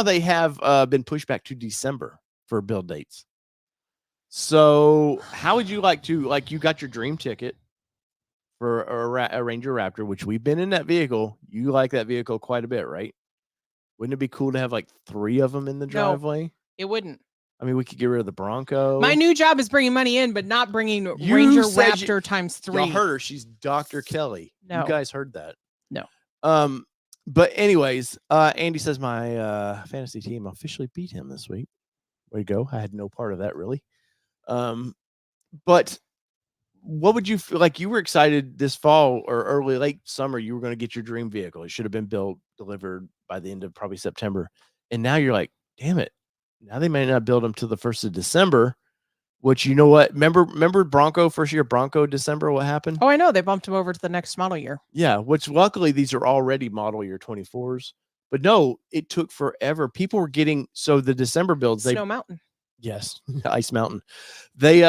they have been pushed back to December for build dates. So how would you like to, you got your dream ticket for a Ranger Raptor, which we've been in that vehicle. You like that vehicle quite a bit, right? Wouldn't it be cool to have like 3 of them in the driveway? No, it wouldn't. I mean, we could get rid of the Bronco. My new job is bringing money in, but not bringing Ranger Raptor times 3. Y'all heard her. She's Dr. Kelly. No. You guys heard that. No. But anyways, Andy says my fantasy team officially beat him this week. Way to go. I had no part of that, really. But what would you feel like? You were excited this fall or late summer, you were going to get your dream vehicle. It should have been delivered by the end of probably September. And now you're like, damn it. Now they may not build them till the 1st of December, which, you know what? Remember Bronco, first year Bronco, December, what happened? Oh, I know. They bumped him over to the next model year. Yeah. Which luckily these are already model year 24s, but no, it took forever. People were getting, so the December builds, Snow Mountain. Yes, Ice Mountain. They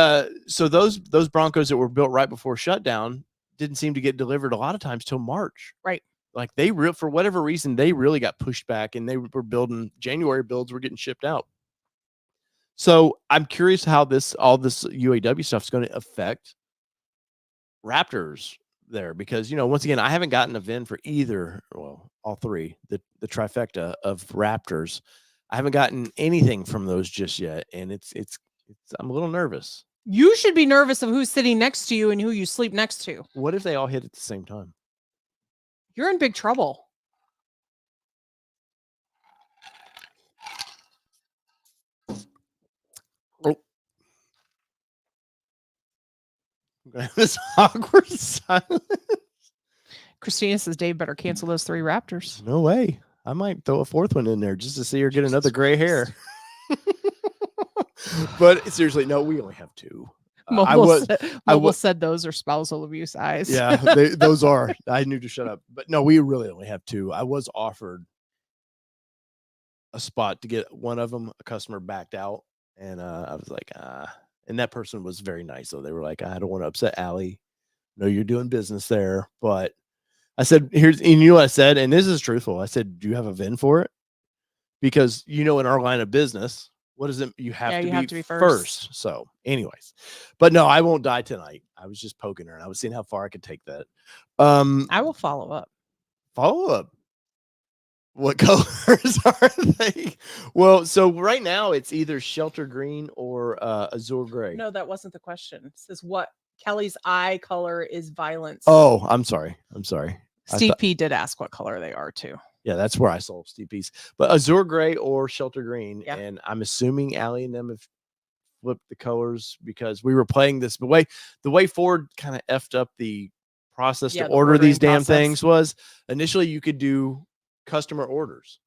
so those Broncos that were built right before shutdown didn't seem to get delivered a lot of times till March. Right. Like for whatever reason, they really got pushed back, and they were building January builds were getting shipped out. So I'm curious how all this UAW stuff is going to affect Raptors there, because, you know, once again, I haven't gotten a VIN for all 3, the trifecta of Raptors. I haven't gotten anything from those just yet, and it's I'm a little nervous. You should be nervous of who's sitting next to you and who you sleep next to. What if they all hit at the same time? You're in big trouble. Oh. I'm gonna have this awkward silence. Christina says Dave better cancel those 3 Raptors. No way. I might throw a 4th one in there just to see her get another gray hair. But seriously, no, we only have 2. Mobile said those are spousal abuse eyes. Yeah, those are. I knew to shut up. But no, we really only have 2. I was offered a spot to get one of them. A customer backed out, and I was like, and that person was very nice. So they were like, I don't want to upset Allie. No, you're doing business there, but I said, and you know what I said, and this is truthful. I said, do you have a VIN for it? Because, you know, in our line of business, what is it? You have to be first. So anyways, but no, I won't die tonight. I was just poking her, and I was seeing how far I could take that. I will follow up. Follow up. What colors are they? Well, so right now it's either shelter green or azure gray. No, that wasn't the question. It says what Kelly's eye color is violence. Oh, I'm sorry. Steve P did ask what color they are too. Yeah, that's where I saw Steve P's. But azure gray or shelter green. Yeah. And I'm assuming Allie and them have flipped the colors because we were playing this. The way Ford kind of effed up the process to order these damn things was initially you could do customer orders.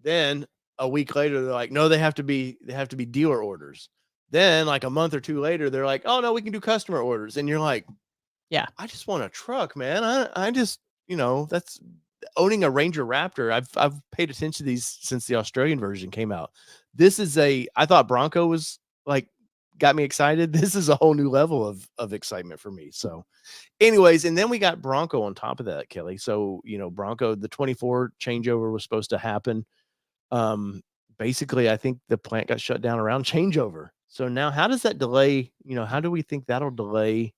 Then a week later, they're like, no, they have to be dealer orders. Then like a month or two later, they're like, oh no, we can do customer orders. And you're like, yeah, I just want a truck, man. I just, that's owning a Ranger Raptor. I've paid attention to these since the Australian version came out. This is I thought Bronco was like, got me excited. This is a whole new level of excitement for me. So anyways, and then we got Bronco on top of that, Kelly. So, Bronco, the 24 changeover was supposed to happen. Basically, I think the plant got shut down around changeover. So now how does that delay, how do we think that'll delay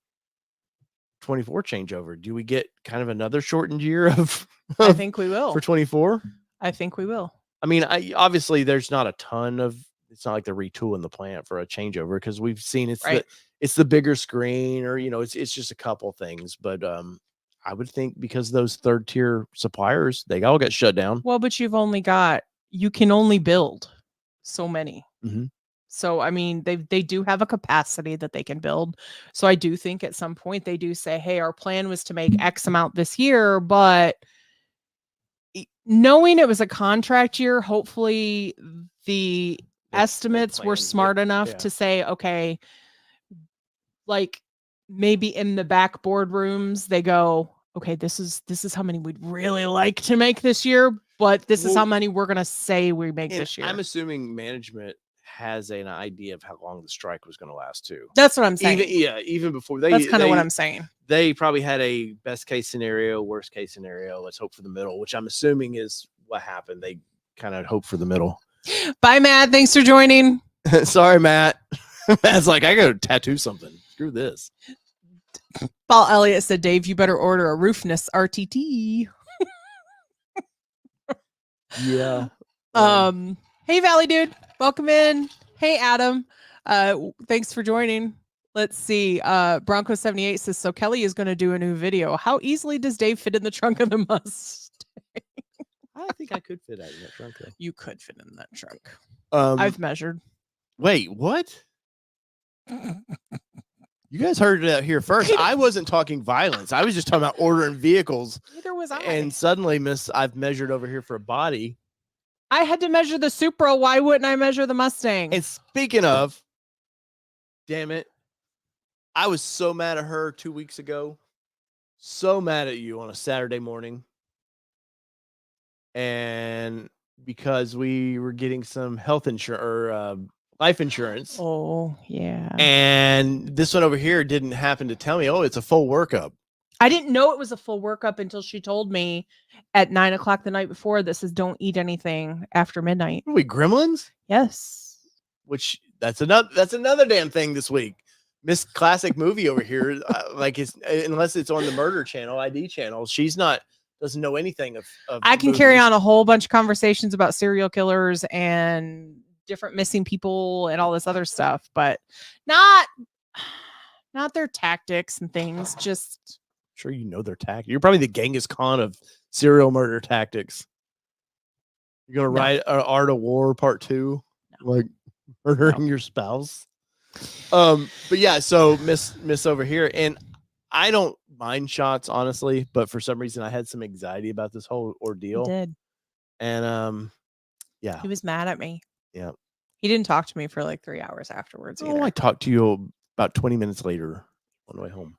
24 changeover? Do we get kind of another shortened year of I think we will for 24? I think we will. I mean, obviously there's not a ton of, it's not like they're retooling the plant for a changeover because we've seen it's the bigger screen or, it's just a couple things. But I would think because those third tier suppliers, they all got shut down. Well, but you can only build so many. Mm-hmm. So, I mean, they do have a capacity that they can build. So I do think at some point they do say, hey, our plan was to make X amount this year, but knowing it was a contract year, hopefully the estimates were smart enough to say, okay, like maybe in the back boardrooms, they go, okay, this is how many we'd really like to make this year, but this is how many we're going to say we make this year. I'm assuming management has an idea of how long the strike was going to last too. That's what I'm saying. Even before that's kind of what I'm saying. They probably had a best case scenario, worst case scenario. Let's hope for the middle, which I'm assuming is what happened. They kind of hope for the middle. Bye, Matt. Thanks for joining. Sorry, Matt. Matt's like, I got to tattoo something. Screw this. Paul Elliott said, Dave, you better order a Roofness RTT. Yeah. Hey, Valley Dude. Welcome in. Hey, Adam. Thanks for joining. Let's see. Bronco 78 says, so Kelly is going to do a new video. How easily does Dave fit in the trunk of the Mustang? I think I could fit out in that trunk. Though. You could fit in that trunk. I've measured. Wait, what? You guys heard it out here first. I wasn't talking violence. I was just talking about ordering vehicles. Neither was I. And suddenly, I've measured over here for a body. I had to measure the Supra. Why wouldn't I measure the Mustang? And speaking of, damn it, I was so mad at her 2 weeks ago. So mad at you on a Saturday morning. And because we were getting some health insurance or life insurance. Oh, yeah. And this one over here didn't happen to tell me, oh, it's a full workup. I didn't know it was a full workup until she told me at 9 o'clock the night before that says don't eat anything after midnight. Are we gremlins? Yes. Which that's another damn thing this week. Miss Classic Movie over here, unless it's on the murder channel, ID channel, she's doesn't know anything of I can movies. Carry on a whole bunch of conversations about serial killers and different missing people and all this other stuff, but not their tactics and things. Just sure, their tactics. You're probably the Genghis Khan of serial murder tactics. You're gonna write Art of War Part 2, like murdering your spouse. But yeah, so Miss over here, and I don't mind shots honestly, but for some reason I had some anxiety about this whole ordeal. He did, and yeah, he was mad at me. Yeah, he didn't talk to me for like 3 hours afterwards. Oh, I talked to you about 20 minutes later on the way home.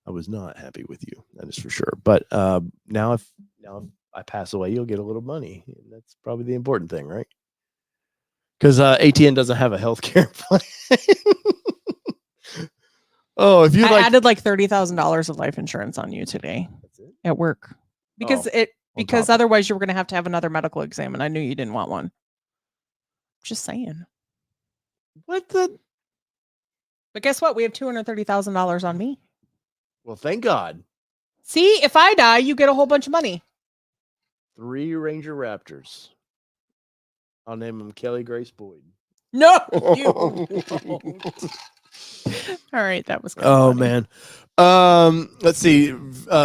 I was not happy with you, that is for sure. But now if I pass away, you'll get a little money. And that's probably the important thing, right? Because ATN doesn't have a healthcare plan. Oh, if you added like $30,000 of life insurance on you today at work because otherwise you were going to have another medical exam, and I knew you didn't want one. Just saying. What the? But guess what? We have $230,000 on me. Well, thank God. See, if I die, you get a whole bunch of money. 3 Ranger Raptors. I'll name them Kelly Grace Boyd. No, you won't. All right, that was. Oh funny. man. Let's see.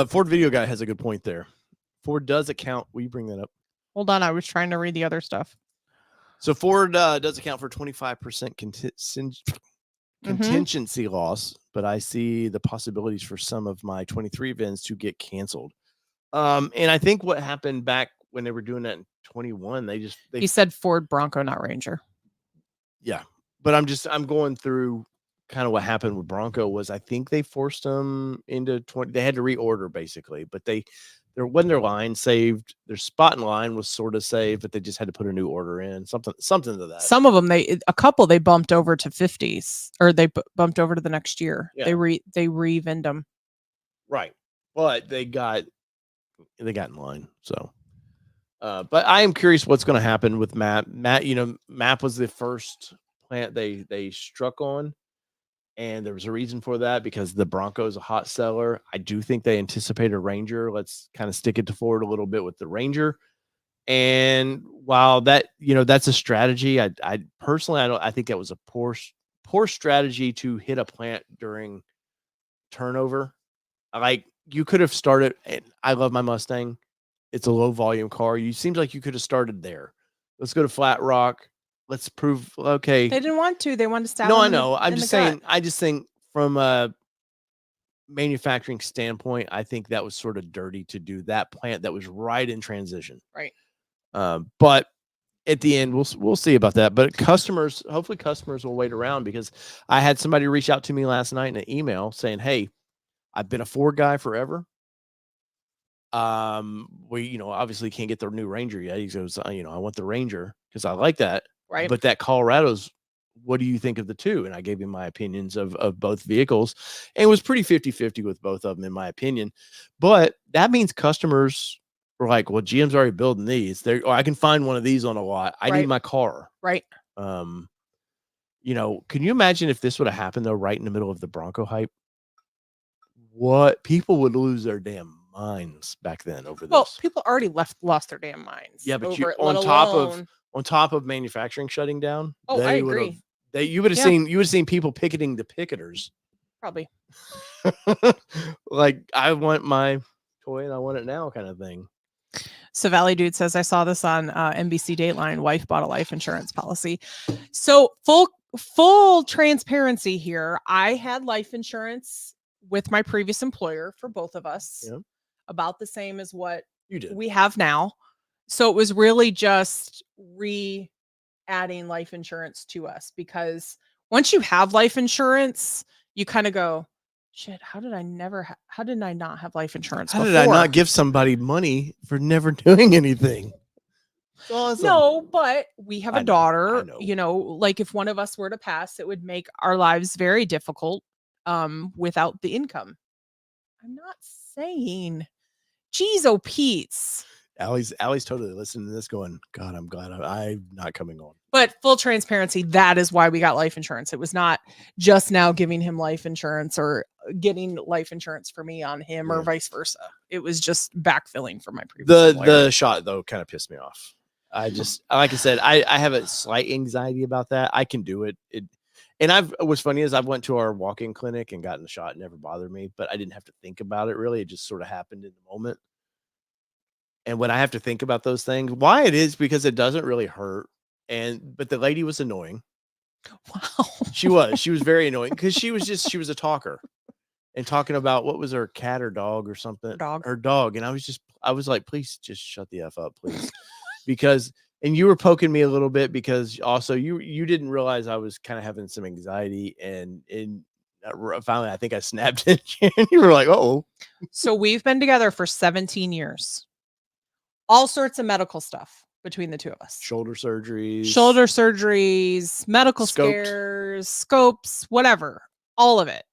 Ford Video Guy has a good point there. Ford does account. Will you bring that up? Hold on, I was trying to read the other stuff. So Ford does account for 25% contingency loss, but I see the possibilities for some of my 23 events to get canceled. And I think what happened back when they were doing that in 21, he said Ford Bronco, not Ranger. Yeah, but I'm going through kind of what happened with Bronco was I think they forced them into 20. They had to reorder basically, but there wasn't their line saved. Their spot in line was sort of saved, but they just had to put a new order in, something to that. Some of them, a couple they bumped over to 50s, or they bumped over to the next year. Yeah. They re-vind them. Right, but they got in line. So, but I am curious what's going to happen with MAP. MAP was the first plant they struck on. And there was a reason for that because the Bronco is a hot seller. I do think they anticipate a Ranger. Let's kind of stick it to Ford a little bit with the Ranger. And while that, that's a strategy, I personally, I think that was a poor strategy to hit a plant during turnover. Like you could have started, and I love my Mustang. It's a low volume car. Seems like you could have started there. Let's go to Flat Rock. Let's prove okay. They didn't want to. They wanted to stab. No, I know. I'm just saying. I just think from a manufacturing standpoint, I think that was sort of dirty to do that plant that was right in transition. Right. But at the end, we'll see about that. But hopefully customers will wait around because I had somebody reach out to me last night in an email saying, "Hey, I've been a Ford guy forever. We obviously can't get the new Ranger yet." He goes, "I want the Ranger because I like that." Right. But that Colorado's, what do you think of the two? And I gave him my opinions of both vehicles and it was pretty 50-50 with both of them, in my opinion. But that means customers were like, well, GM's already building these. I can find one of these on a lot. I need my car. Right. Can you imagine if this would have happened though, right in the middle of the Bronco hype? What people would lose their damn minds back then over this. Well, people already lost their damn minds. Yeah, but over on top of manufacturing shutting down, I agree. You would have seen people picketing the picketers. Probably. Like, I want my toy and I want it now kind of thing. So Valley Dude says, I saw this on NBC Dateline. Wife bought a life insurance policy. So full transparency here. I had life insurance with my previous employer for both of us. Yeah. About the same as what you did. We have now. So it was really just adding life insurance to us, because once you have life insurance, you kind of go, shit, how did I not have life insurance before? How did I not give somebody money for never doing anything? Awesome. No, but we have a daughter. Like if one of us were to pass, it would make our lives very difficult without the income. I'm not saying, geez, oh Pete's. Allie's totally listening to this going, God, I'm glad I'm not coming on. But full transparency, that is why we got life insurance. It was not just now giving him life insurance or getting life insurance for me on him or vice versa. It was just backfilling for my previous employer. The shot, though, kind of pissed me off. I just, like I said, I have a slight anxiety about that. I can do it. What's funny is I went to our walk-in clinic and gotten the shot. It never bothered me, but I didn't have to think about it really. It just sort of happened in the moment. And when I have to think about those things, why it is because it doesn't really hurt. But the lady was annoying. Wow. She was very annoying because she was a talker and talking about what was her cat or dog or something. Her dog. And I was like, please just shut the F up, please. And you were poking me a little bit because also you didn't realize I was kind of having some anxiety and finally I think I snapped at you and you were like, oh. So we've been together for 17 years. All sorts of medical stuff between the two of us. Shoulder surgeries, medical scares, scopes, whatever, all of it.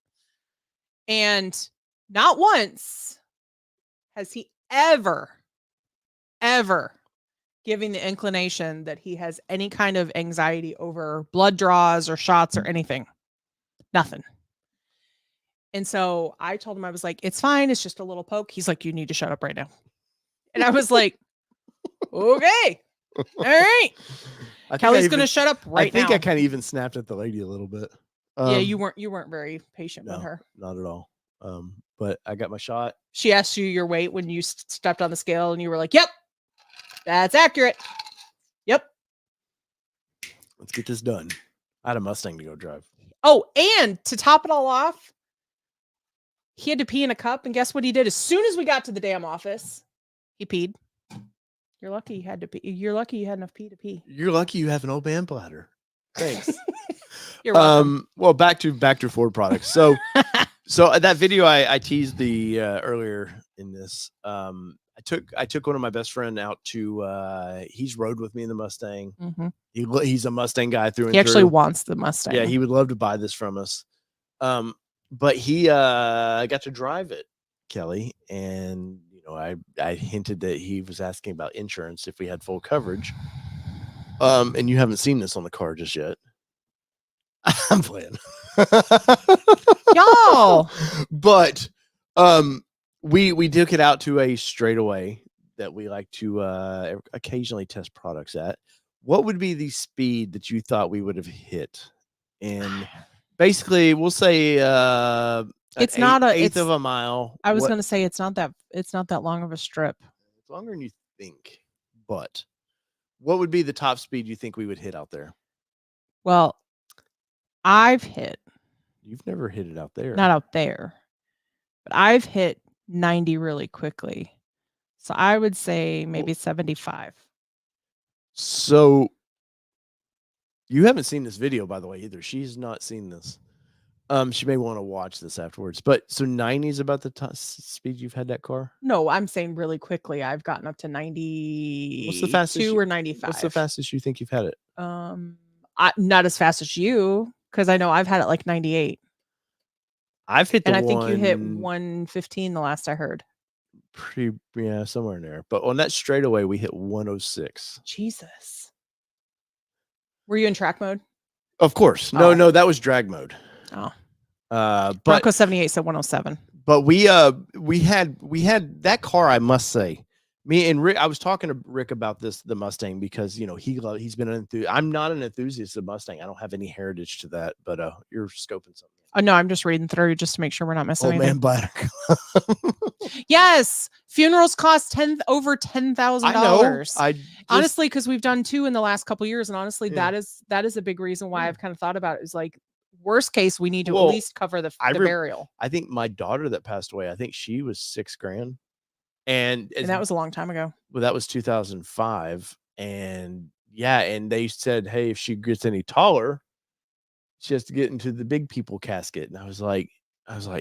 And not once has he ever given the inclination that he has any kind of anxiety over blood draws or shots or anything. Nothing. And so I told him, I was like, it's fine. It's just a little poke. He's like, you need to shut up right now. And I was like, Okay. All right. Kelly's gonna shut up right now. I think I kind of even snapped at the lady a little bit. Yeah, you weren't very patient with her. Not at all. But I got my shot. She asked you your weight when you stepped on the scale, and you were like, "Yep, that's accurate. Yep." Let's get this done. I had a Mustang to go drive. Oh, and to top it all off, he had to pee in a cup, and guess what he did? As soon as we got to the damn office, he peed. You're lucky he had to pee. You're lucky you had enough pee to pee. You're lucky you have an old man bladder. Thanks. You're welcome. Well, back to Ford products. So that video I teased the earlier in this. I took one of my best friend out to he's rode with me in the Mustang. Mm-hmm. He's a Mustang guy through and He actually through. wants the Mustang. Yeah, he would love to buy this from us. But he got to drive it, Kelly, and I hinted that he was asking about insurance if we had full coverage. And you haven't seen this on the car just yet. I'm playing. Y'all. But we took it out to a straightaway that we like to occasionally test products at. What would be the speed that you thought we would have hit? And basically we'll say it's not an eighth of a mile. I was gonna say it's not that long of a strip. It's longer than you think. But what would be the top speed you think we would hit out there? Well, I've hit. You've never hit it out there. Not out there. But I've hit 90 really quickly. So I would say maybe 75. So you haven't seen this video, by the way, either. She's not seen this. She may want to watch this afterwards. But so 90 is about the speed you've had that car? No, I'm saying really quickly. I've gotten up to 90. What's the fastest or 95? What's the fastest you think you've had it? Not as fast as you, because I know I've had it like 98. I've hit and I think you hit 115 the last I heard. Somewhere in there. But on that straightaway, we hit 106. Jesus. Were you in track mode? Of course. No, that was drag mode. Oh. But Bronco 78 said 107. But we had that car, I must say. Me and Rick, I was talking to Rick about the Mustang, because he's been an enthusiast. I'm not an enthusiast of Mustang. I don't have any heritage to that, but you're scoping something. No, I'm just reading through just to make sure we're not missing anything. Man bladder. Yes, funerals cost over $10,000. Honestly, because we've done 2 in the last couple of years, and honestly, that is a big reason why I've kind of thought about it. Is like, worst case, we need to at least cover the burial. I think my daughter that passed away, I think she was $6,000, and that was a long time ago. Well, that was 2005, and they said, hey, if she gets any taller, she has to get into the big people casket. And I was like,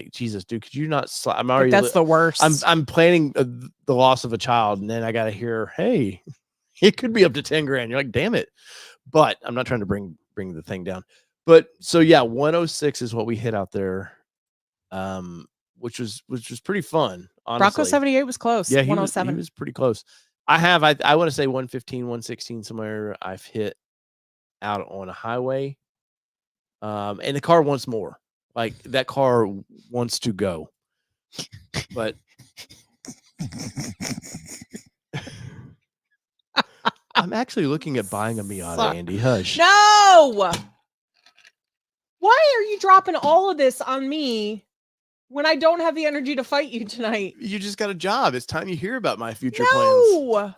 Jesus, dude, could you not? I'm already. That's the worst. I'm planning the loss of a child, and then I got to hear, hey, it could be up to $10,000. You're like, damn it! But I'm not trying to bring the thing down. But so 106 is what we hit out there, which was pretty fun. Honestly. Bronco 78 was close. Yeah, 107. He was pretty close. I want to say 115, 116 somewhere. I've hit out on a highway. And the car wants more. Like, that car wants to go. But I'm actually looking at buying a Miata, Andy. Hush. No! Why are you dropping all of this on me when I don't have the energy to fight you tonight? You just got a job. It's time you hear about my future plans.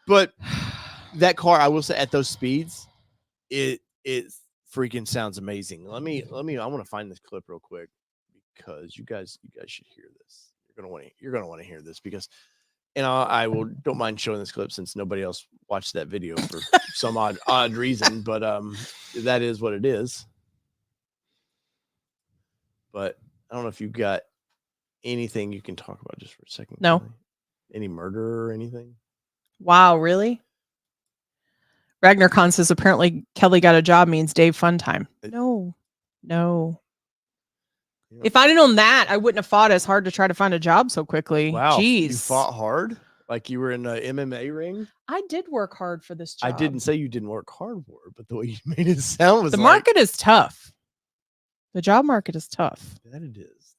But that car, I will say, at those speeds, it freaking sounds amazing. I want to find this clip real quick, because you guys should hear this. You're gonna want to hear this, because, and don't mind showing this clip since nobody else watched that video for some odd reason, but that is what it is. But I don't know if you've got anything you can talk about just for a second. No. Kelly? Any murder or anything? Wow, really? Ragnar Khan says apparently Kelly got a job means Dave fun time. No. If I'd have known that, I wouldn't have fought as hard to try to find a job so quickly. Wow. Jeez. You fought hard? Like you were in an MMA ring? I did work hard for this job. I didn't say you didn't work hard for it, but the way you made it sound was the market is tough. The job market is tough. That it is.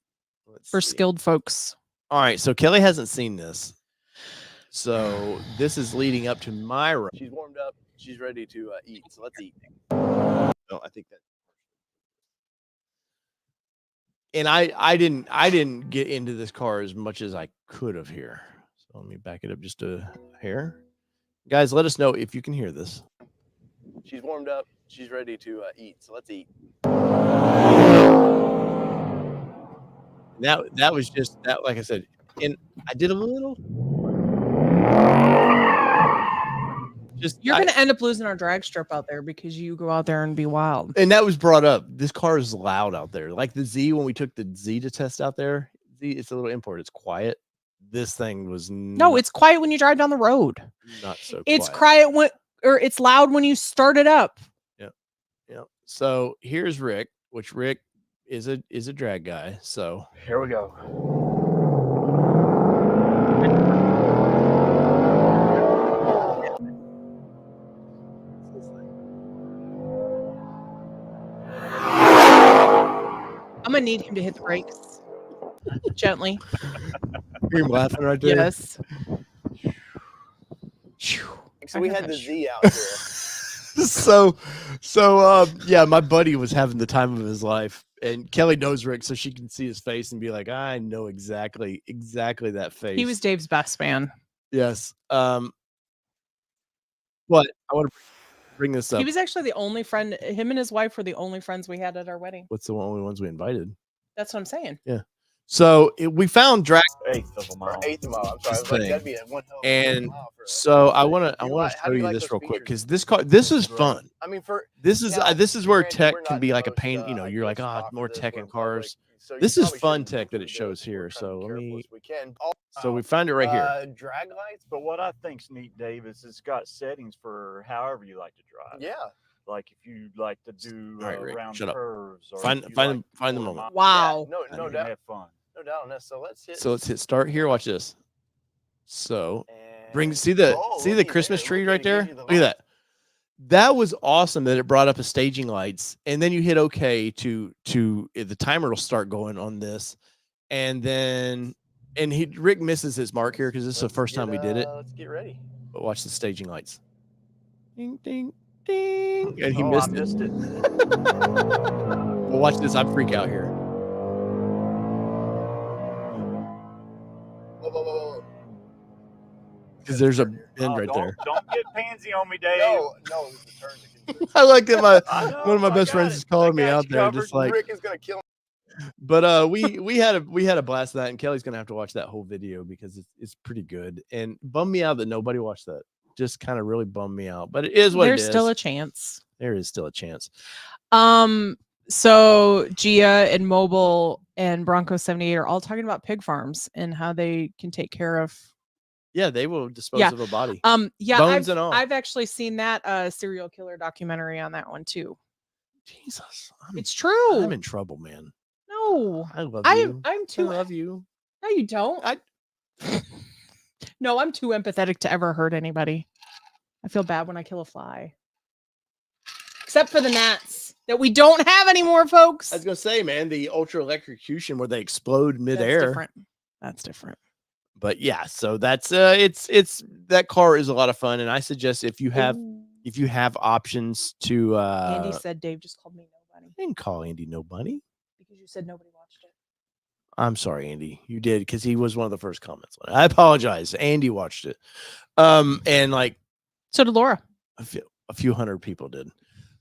For skilled folks. All right. So Kelly hasn't seen this. So this is leading up to my run. She's warmed up. She's ready to eat. So let's eat. No, I think that. And I didn't get into this car as much as I could have here. So let me back it up just a hair. Guys, let us know if you can hear this. She's warmed up. She's ready to eat. So let's eat. That was just that, like I said, and I did a little. You're going to end up losing our drag strip out there because you go out there and be wild. And that was brought up. This car is loud out there. Like the Z, when we took the Z to test out there, it's a little import. It's quiet. This thing was no, it's quiet when you drive down the road. Not so quiet. It's quiet when, or it's loud when you start it up. Yeah. So here's Rick, which Rick is a drag guy. So here we go. I'm gonna need him to hit the brakes gently. You're laughing right there. Yes. So we had the Z out here. so yeah, my buddy was having the time of his life, and Kelly knows Rick, so she can see his face and be like, I know exactly that face. He was Dave's best man. Yes. But I want to bring this up. He was actually the only friend. Him and his wife were the only friends we had at our wedding. What's the only ones we invited? That's what I'm saying. Yeah. So we found drag eighth of a mile. I'm sorry. That'd be one and so I want to show you this real quick because this is fun. I mean, this is where tech can be like a pain. You know, you're like, more tech in cars. This is fun tech that it shows here. So let me. So we found it right here. Drag lights. But what I think's neat, Dave, is it's got settings for however you like to drive. Yeah. Like if you like to do round shut up. curves, or Find the moment. Wow. Yeah, no doubt. Have fun. No doubt on this. So let's hit start here. Watch this. So see the Christmas tree right there? Look at that. That was awesome that it brought up a staging lights, and then you hit OK to the timer will start going on this, and then Rick misses his mark here because this is the first time we did it. Let's get ready. But watch the staging lights. Ding ding ding, and he missed it. Well, watch this. I freak out here. Because there's a bend right there. Don't get pansy on me, Dave. No, I like that one of my best friends is calling me out there, just like Rick is gonna kill me. But we had a blast of that, and Kelly's gonna have to watch that whole video because it's pretty good. And bummed me out that nobody watched that. Just kind of really bummed me out. But it is what it is. There's still a chance. There is still a chance. So Gia and Mobile and Bronco 78 are all talking about pig farms and how they can take care of. Yeah, they will dispose of a body. Yeah, bones and all. I've actually seen that serial killer documentary on that one too. Jesus, it's true. I'm in trouble, man. No, I love you. I'm too. I love you. No, you don't. No, I'm too empathetic to ever hurt anybody. I feel bad when I kill a fly. Except for the gnats that we don't have anymore, folks. I was gonna say, man, the ultra electrocution where they explode midair. That's different. But yeah, so that's it's that car is a lot of fun, and I suggest if you have options to Andy said Dave just called me nobody. I didn't call Andy nobody. Because you said nobody watched it. I'm sorry, Andy. You did, because he was one of the first comments on it. I apologize. Andy watched it. And like so did Laura. A few hundred people did.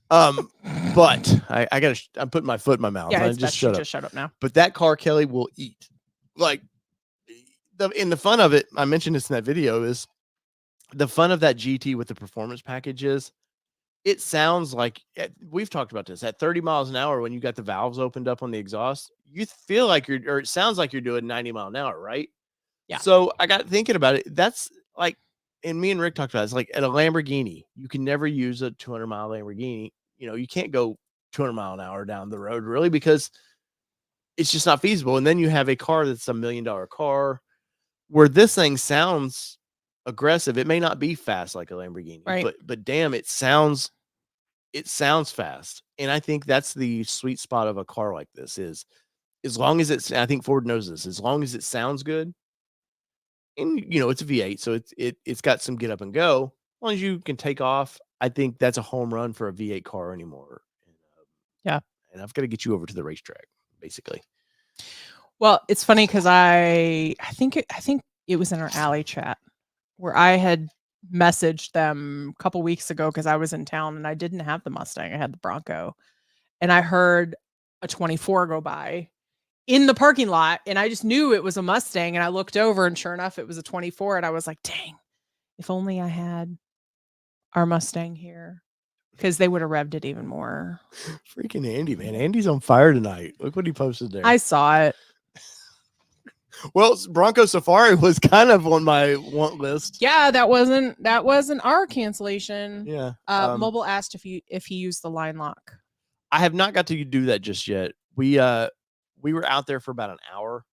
But I'm putting my foot in my mouth. Yeah, just shut up now. But that car, Kelly, will eat. Like the fun of it, I mentioned this in that video, is the fun of that GT with the performance package is it sounds like, we've talked about this, at 30 miles an hour when you got the valves opened up on the exhaust, you feel like it sounds like you're doing 90 mile an hour, right? Yeah. So I got thinking about it. That's like, and me and Rick talked about it, it's like at a Lamborghini, you can never use a 200 mile Lamborghini. You know, you can't go 200 mile an hour down the road really because it's just not feasible. And then you have a car that's $1 million car where this thing sounds aggressive. It may not be fast like a Lamborghini, right, but damn, it sounds fast. And I think that's the sweet spot of a car like this is as long as I think Ford knows this, as long as it sounds good, and it's a V8, so it's got some get up and go. As long as you can take off, I think that's a home run for a V8 car anymore. Yeah. And I've got to get you over to the racetrack, basically. Well, it's funny because I think it was in our alley chat where I had messaged them a couple weeks ago because I was in town and I didn't have the Mustang. I had the Bronco. And I heard a 24 go by in the parking lot, and I just knew it was a Mustang. And I looked over, and sure enough, it was a 24. And I was like, dang, if only I had our Mustang here, because they would have revved it even more. Freaking Andy, man. Andy's on fire tonight. Look what he posted there. I saw it. Well, Bronco Safari was kind of on my want list. Yeah, that wasn't our cancellation. Yeah. Mobile asked if he used the line lock. I have not got to do that just yet. We were out there for about an hour,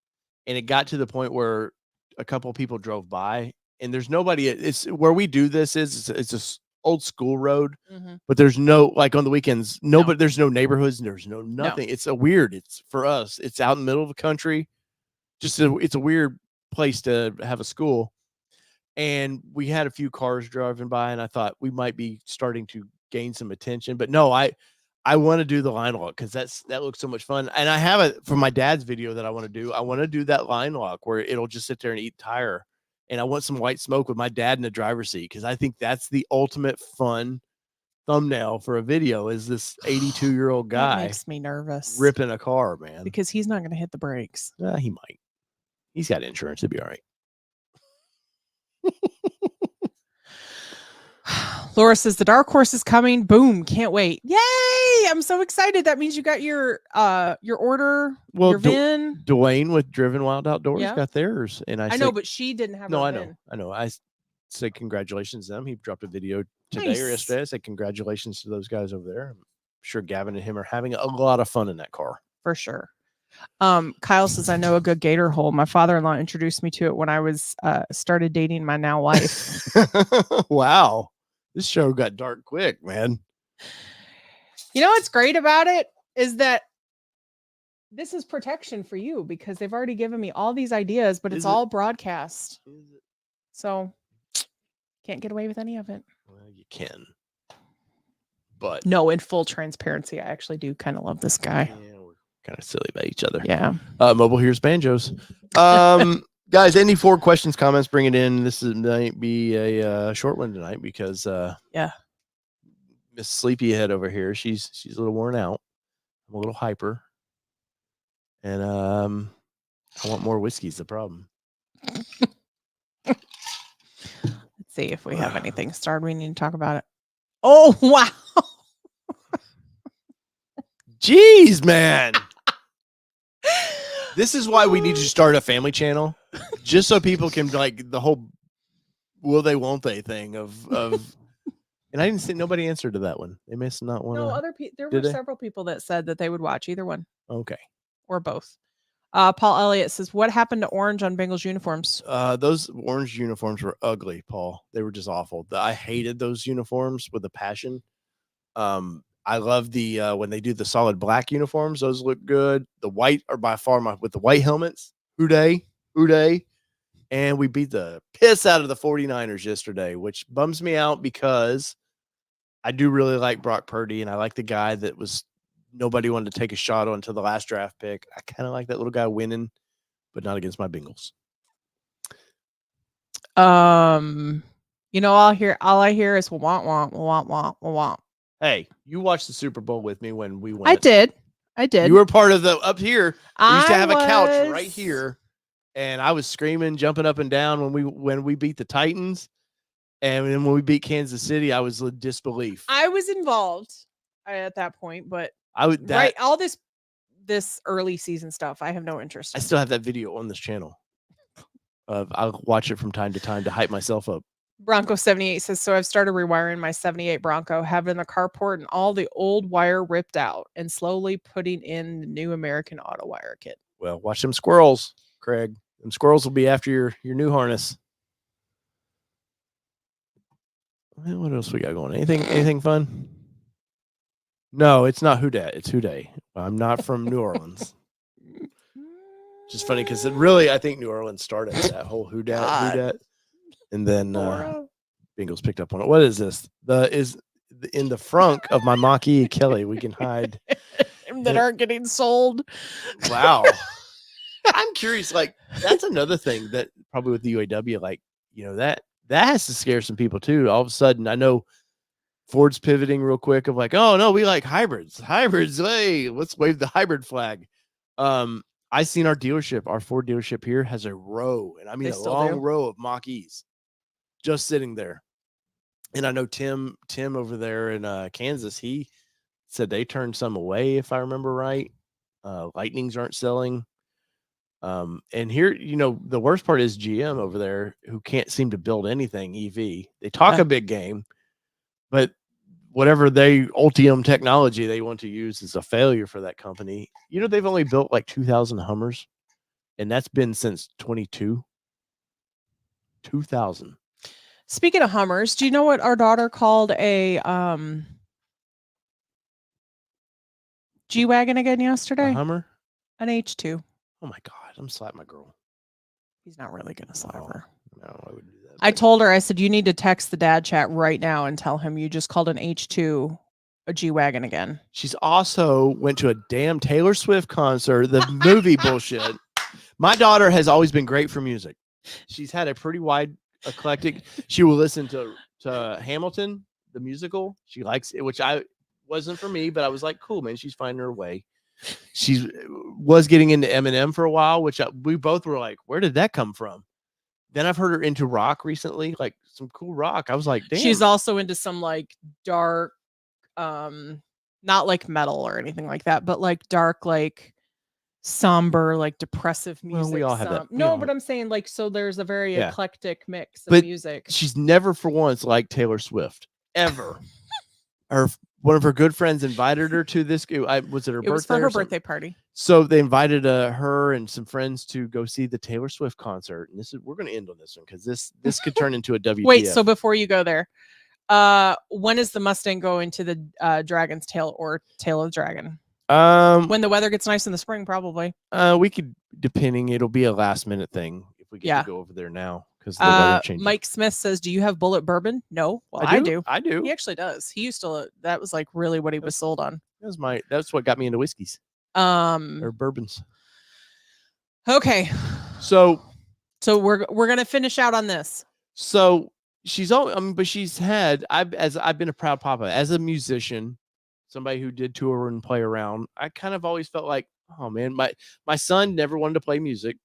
and it got to the point where a couple of people drove by, and there's nobody. It's where we do this it's a old school road, but there's no, like on the weekends, nobody. There's no neighborhoods, and there's no nothing. No. It's a weird. It's for us. It's out in the middle of the country. It's a weird place to have a school, and we had a few cars driving by, and I thought we might be starting to gain some attention, but no, I want to do the line lock because that looks so much fun. And I have it for my dad's video that I want to do. I want to do that line lock where it'll just sit there and eat tire. And I want some white smoke with my dad in the driver's seat because I think that's the ultimate fun thumbnail for a video is this 82-year-old guy. That makes me nervous. Ripping a car, man. Because he's not going to hit the brakes. He might. He's got insurance. It'll be all right. Laura says the dark horse is coming. Boom. Can't wait. Yay. I'm so excited. That means you got your order, your VIN. Dwayne with Driven Wild Outdoors got theirs. And I know, but she didn't have her VIN. I know. I said congratulations to them. He dropped a video today or yesterday. I said congratulations to those guys over there. I'm sure Gavin and him are having a lot of fun in that car. For sure. Kyle says, I know a good gator hole. My father-in-law introduced me to it when I was started dating my now wife. Wow. This show got dark quick, man. You know what's great about it is that this is protection for you because they've already given me all these ideas, but it's all broadcast. So can't get away with any of it. Well, you can. But no, in full transparency, I actually do kind of love this guy. Yeah, we're kind of silly about each other. Yeah. Mobile here's banjos. Guys, any 4 questions, comments, bring it in. This might be a short one tonight because Miss Sleepyhead over here, she's a little worn out. I'm a little hyper. And I want more whiskey's the problem. Let's see if we have anything started. We need to talk about it. Oh, wow. Jeez, man. This is why we need to start a family channel, just so people can like the whole will they, won't they thing of. And I didn't see nobody answered to that one. They missed not one. No, other people. There were several people that said that they would watch either one. Okay. Or both. Paul Elliott says, "What happened to orange on Bengals uniforms?" Those orange uniforms were ugly, Paul. They were just awful. I hated those uniforms with a passion. I love the when they do the solid black uniforms; those look good. The white are by far with the white helmets. Hooday. And we beat the piss out of the 49ers yesterday, which bums me out because I do really like Brock Purdy, and I like the guy that was nobody wanted to take a shot on until the last draft pick. I kind of like that little guy winning, but not against my Bengals. All I hear is want. Hey, you watched the Super Bowl with me when we went. I did. You were part of the up here. We used to have a couch right here, and I was screaming, jumping up and down when we beat the Titans, and then when we beat Kansas City, I was in disbelief. I was involved at that point, but all this early season stuff, I have no interest in. I still have that video on this channel. I'll watch it from time to time to hype myself up. Bronco 78 says, so I've started rewiring my 78 Bronco, having the carport and all the old wire ripped out and slowly putting in the new American Auto Wire kit. Well, watch them squirrels, Craig. Them squirrels will be after your new harness. What else we got going? Anything fun? No, it's not Who Dat. It's Who Day. I'm not from New Orleans. Which is funny because really, I think New Orleans started that whole who dat, and then Bengals picked up on it. What is this? In the frunk of my Mach-E Kelly, we can hide that aren't getting sold. Wow. I'm curious, like that's another thing that probably with the UAW, like, that has to scare some people too. All of a sudden, I know Ford's pivoting real quick of like, oh no, we like hybrids. Hey, let's wave the hybrid flag. I seen our Ford dealership here has a row, and I mean a long row of Mach-E's just sitting there. And I know Tim over there in Kansas, he said they turned some away, if I remember right. Lightnings aren't selling. And here, the worst part is GM over there, who can't seem to build anything EV. They talk a big game, but whatever Ultium technology they want to use is a failure for that company. They've only built like 2,000 Hummers, and that's been since 2000. Speaking of Hummers, do you know what our daughter called a G-Wagon again yesterday? A Hummer? An H2. Oh my God, I'm slapping my girl. He's not really going to slap her. No, I wouldn't do that. I told her, I said, you need to text the dad chat right now and tell him you just called an H2 a G-Wagon again. She's also went to a damn Taylor Swift concert, the movie bullshit. My daughter has always been great for music. She's had a pretty wide eclectic. She will listen to Hamilton, the musical. She likes it, which I wasn't for me, but I was like, cool, man. She's finding her way. She was getting into Eminem for a while, which we both were like, where did that come from? Then I've heard her into rock recently, like some cool rock. I was like, damn. She's also into some like dark, not like metal or anything like that, but like dark, like somber, like depressive music. Well, we all have that. No, but I'm saying like, so there's a very eclectic mix of music. She's never for once liked Taylor Swift ever. One of her good friends invited her to this. Was it her birthday? It was for her birthday party. So they invited her and some friends to go see the Taylor Swift concert. And we're going to end on this one because this could turn into a WTF. Wait, so before you go there, when is the Mustang going to the Dragon's Tail or Tail of Dragon? When the weather gets nice in the spring, probably. We could, depending, it'll be a last minute thing if we get to go over there now because the weather changes. Mike Smith says, "Do you have bullet bourbon?" No. Well, I do. I do. He actually does. He used to. That was like really what he was sold on. That's what got me into whiskeys. Or bourbons. Okay. So we're gonna finish out on this. So she's all. But she's had. I've been a proud papa as a musician. Somebody who did tour and play around, I kind of always felt like, oh man, my son never wanted to play music.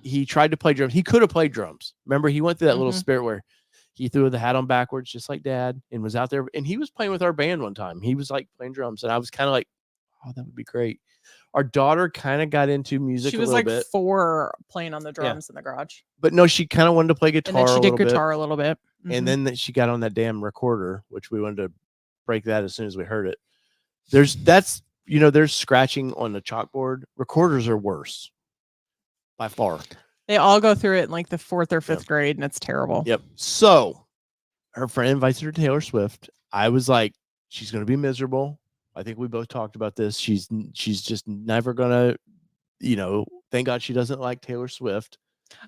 He tried to play drums. He could have played drums. Remember, he went through that little spirit where he threw the hat on backwards, just like dad, and was out there. And he was playing with our band one time. He was like playing drums. And I was kind of like, oh, that would be great. Our daughter kind of got into music a little bit. She was like 4 playing on the drums in the garage. But no, she kind of wanted to play guitar. And then she did guitar a little bit. And then she got on that damn recorder, which we wanted to break that as soon as we heard it. There's scratching on the chalkboard. Recorders are worse by far. They all go through it in like the 4th or 5th grade, and it's terrible. Yep. So her friend invites her to Taylor Swift. I was like, she's going to be miserable. I think we both talked about this. She's just never going to, thank God she doesn't like Taylor Swift.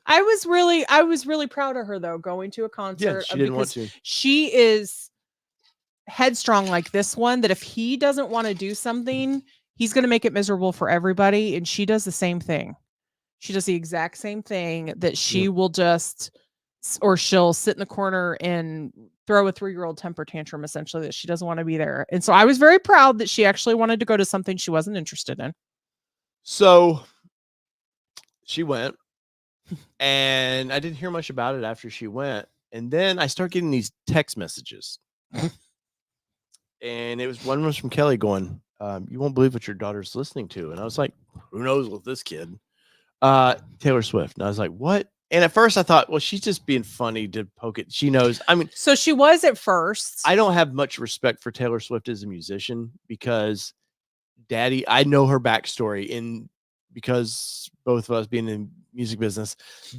I was really proud of her though, going to a concert. Yeah, she didn't want to. She is headstrong like this one, that if he doesn't want to do something, he's going to make it miserable for everybody. And she does the same thing. She does the exact same thing, that she will she'll sit in the corner and throw a 3-year-old temper tantrum, essentially, that she doesn't want to be there. And so I was very proud that she actually wanted to go to something she wasn't interested in. So she went, and I didn't hear much about it after she went. And then I start getting these text messages. And one was from Kelly going, you won't believe what your daughter's listening to. And I was like, who knows with this kid? Taylor Swift. And I was like, what? And at first I thought, well, she's just being funny to poke it. She knows. I mean, so she was at first. I don't have much respect for Taylor Swift as a musician because I know her backstory because both of us being in music business,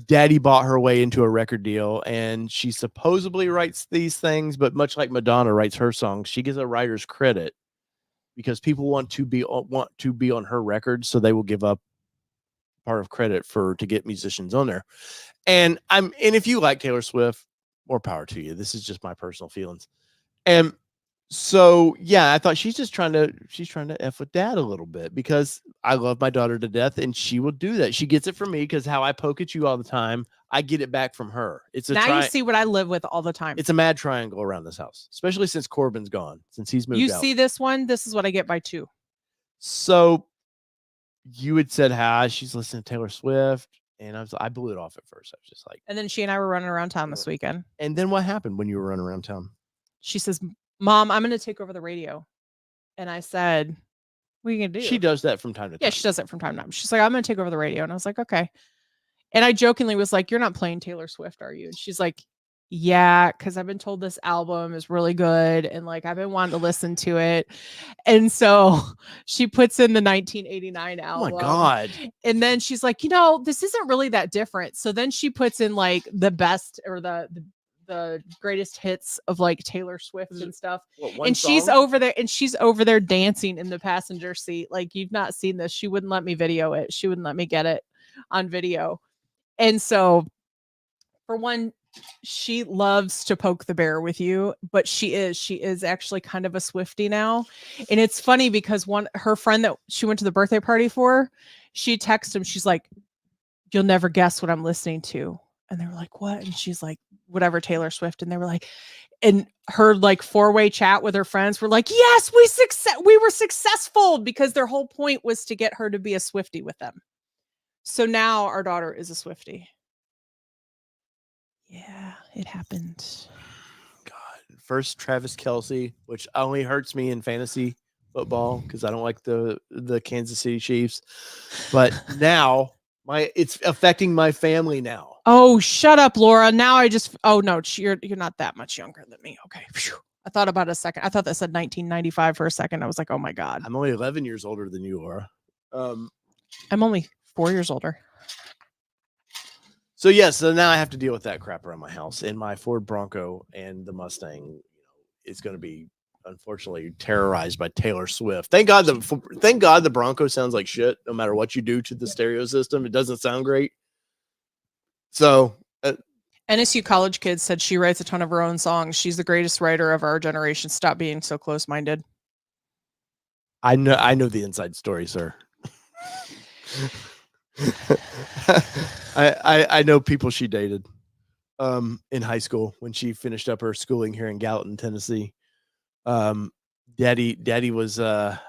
daddy bought her way into a record deal, and she supposedly writes these things, but much like Madonna writes her songs, she gets a writer's credit because people want to be on her record, so they will give up part of credit to get musicians on there. And if you like Taylor Swift, more power to you. This is just my personal feelings. And so, yeah, I thought she's trying to F with dad a little bit because I love my daughter to death and she will do that. She gets it from me because how I poke at you all the time, I get it back from her. You see what I live with all the time. It's a mad triangle around this house, especially since Corbin's gone, since he's moved out. You see this one? This is what I get by 2. So you had said how she's listening to Taylor Swift. And I blew it off at first. I was just like, and then she and I were running around town this weekend. And then what happened when you were running around town? She says, Mom, I'm going to take over the radio. And I said, what are you going to do? She does that from time to time. Yeah, she does it from time to time. She's like, I'm going to take over the radio. And I was like, okay. And I jokingly was like, you're not playing Taylor Swift, are you? And she's like, yeah, because I've been told this album is really good. And like, I've been wanting to listen to it. And so she puts in the 1989 album. Oh my God. And then she's like, this isn't really that different. So then she puts in like the best or the greatest hits of like Taylor Swift and stuff. And she's over there dancing in the passenger seat. Like, you've not seen this. She wouldn't let me video it. She wouldn't let me get it on video. And so for one, she loves to poke the bear with you, but she is actually kind of a Swiftie now. And it's funny because her friend that she went to the birthday party for, she texted him. She's like, you'll never guess what I'm listening to. And they were like, what? And she's like, whatever, Taylor Swift. And they were like, and her like 4-way chat with her friends were like, yes, we were successful, because their whole point was to get her to be a Swiftie with them. So now our daughter is a Swiftie. Yeah, it happened. God, first Travis Kelce, which only hurts me in fantasy football because I don't like the Kansas City Chiefs. But now it's affecting my family now. Oh, shut up, Laura. Now oh no, you're not that much younger than me. Okay. Phew. I thought about a second. I thought that said 1995 for a second. I was like, oh my God. I'm only 11 years older than you are. I'm only 4 years older. So so now I have to deal with that crap around my house, and my Ford Bronco and the Mustang, is going to be unfortunately terrorized by Taylor Swift. Thank God the Bronco sounds like shit. No matter what you do to the stereo system, it doesn't sound great. So NSU college kid said she writes a ton of her own songs. She's the greatest writer of our generation. Stop being so close-minded. I know the inside story, sir. I know people she dated in high school when she finished up her schooling here in Gallatin, Tennessee. Daddy was I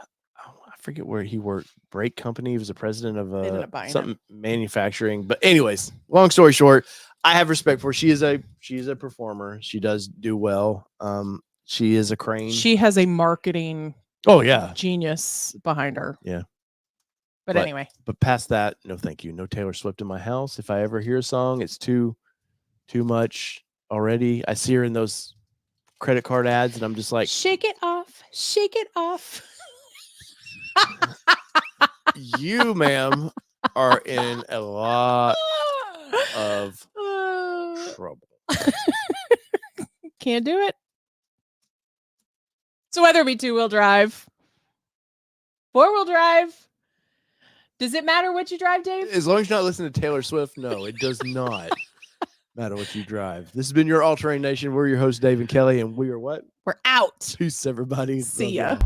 forget where he worked, brake company. He was the president of something manufacturing. But anyways, long story short, I have respect for her. She is a performer. She does do well. She is a crane. She has a marketing genius behind her. Yeah. But anyway. But past that, no thank you. No Taylor Swift in my house. If I ever hear a song, it's too much already. I see her in those credit card ads and I'm just like, shake it off. Shake it off. You, ma'am, are in a lot of trouble. Can't do it. So whether it be 2-wheel drive, 4-wheel drive, does it matter what you drive, Dave? As long as you're not listening to Taylor Swift, no, it does not matter what you drive. This has been your All Terrain Nation. We're your hosts, Dave and Kelly, and we are what? We're out. Peace, everybody. See ya.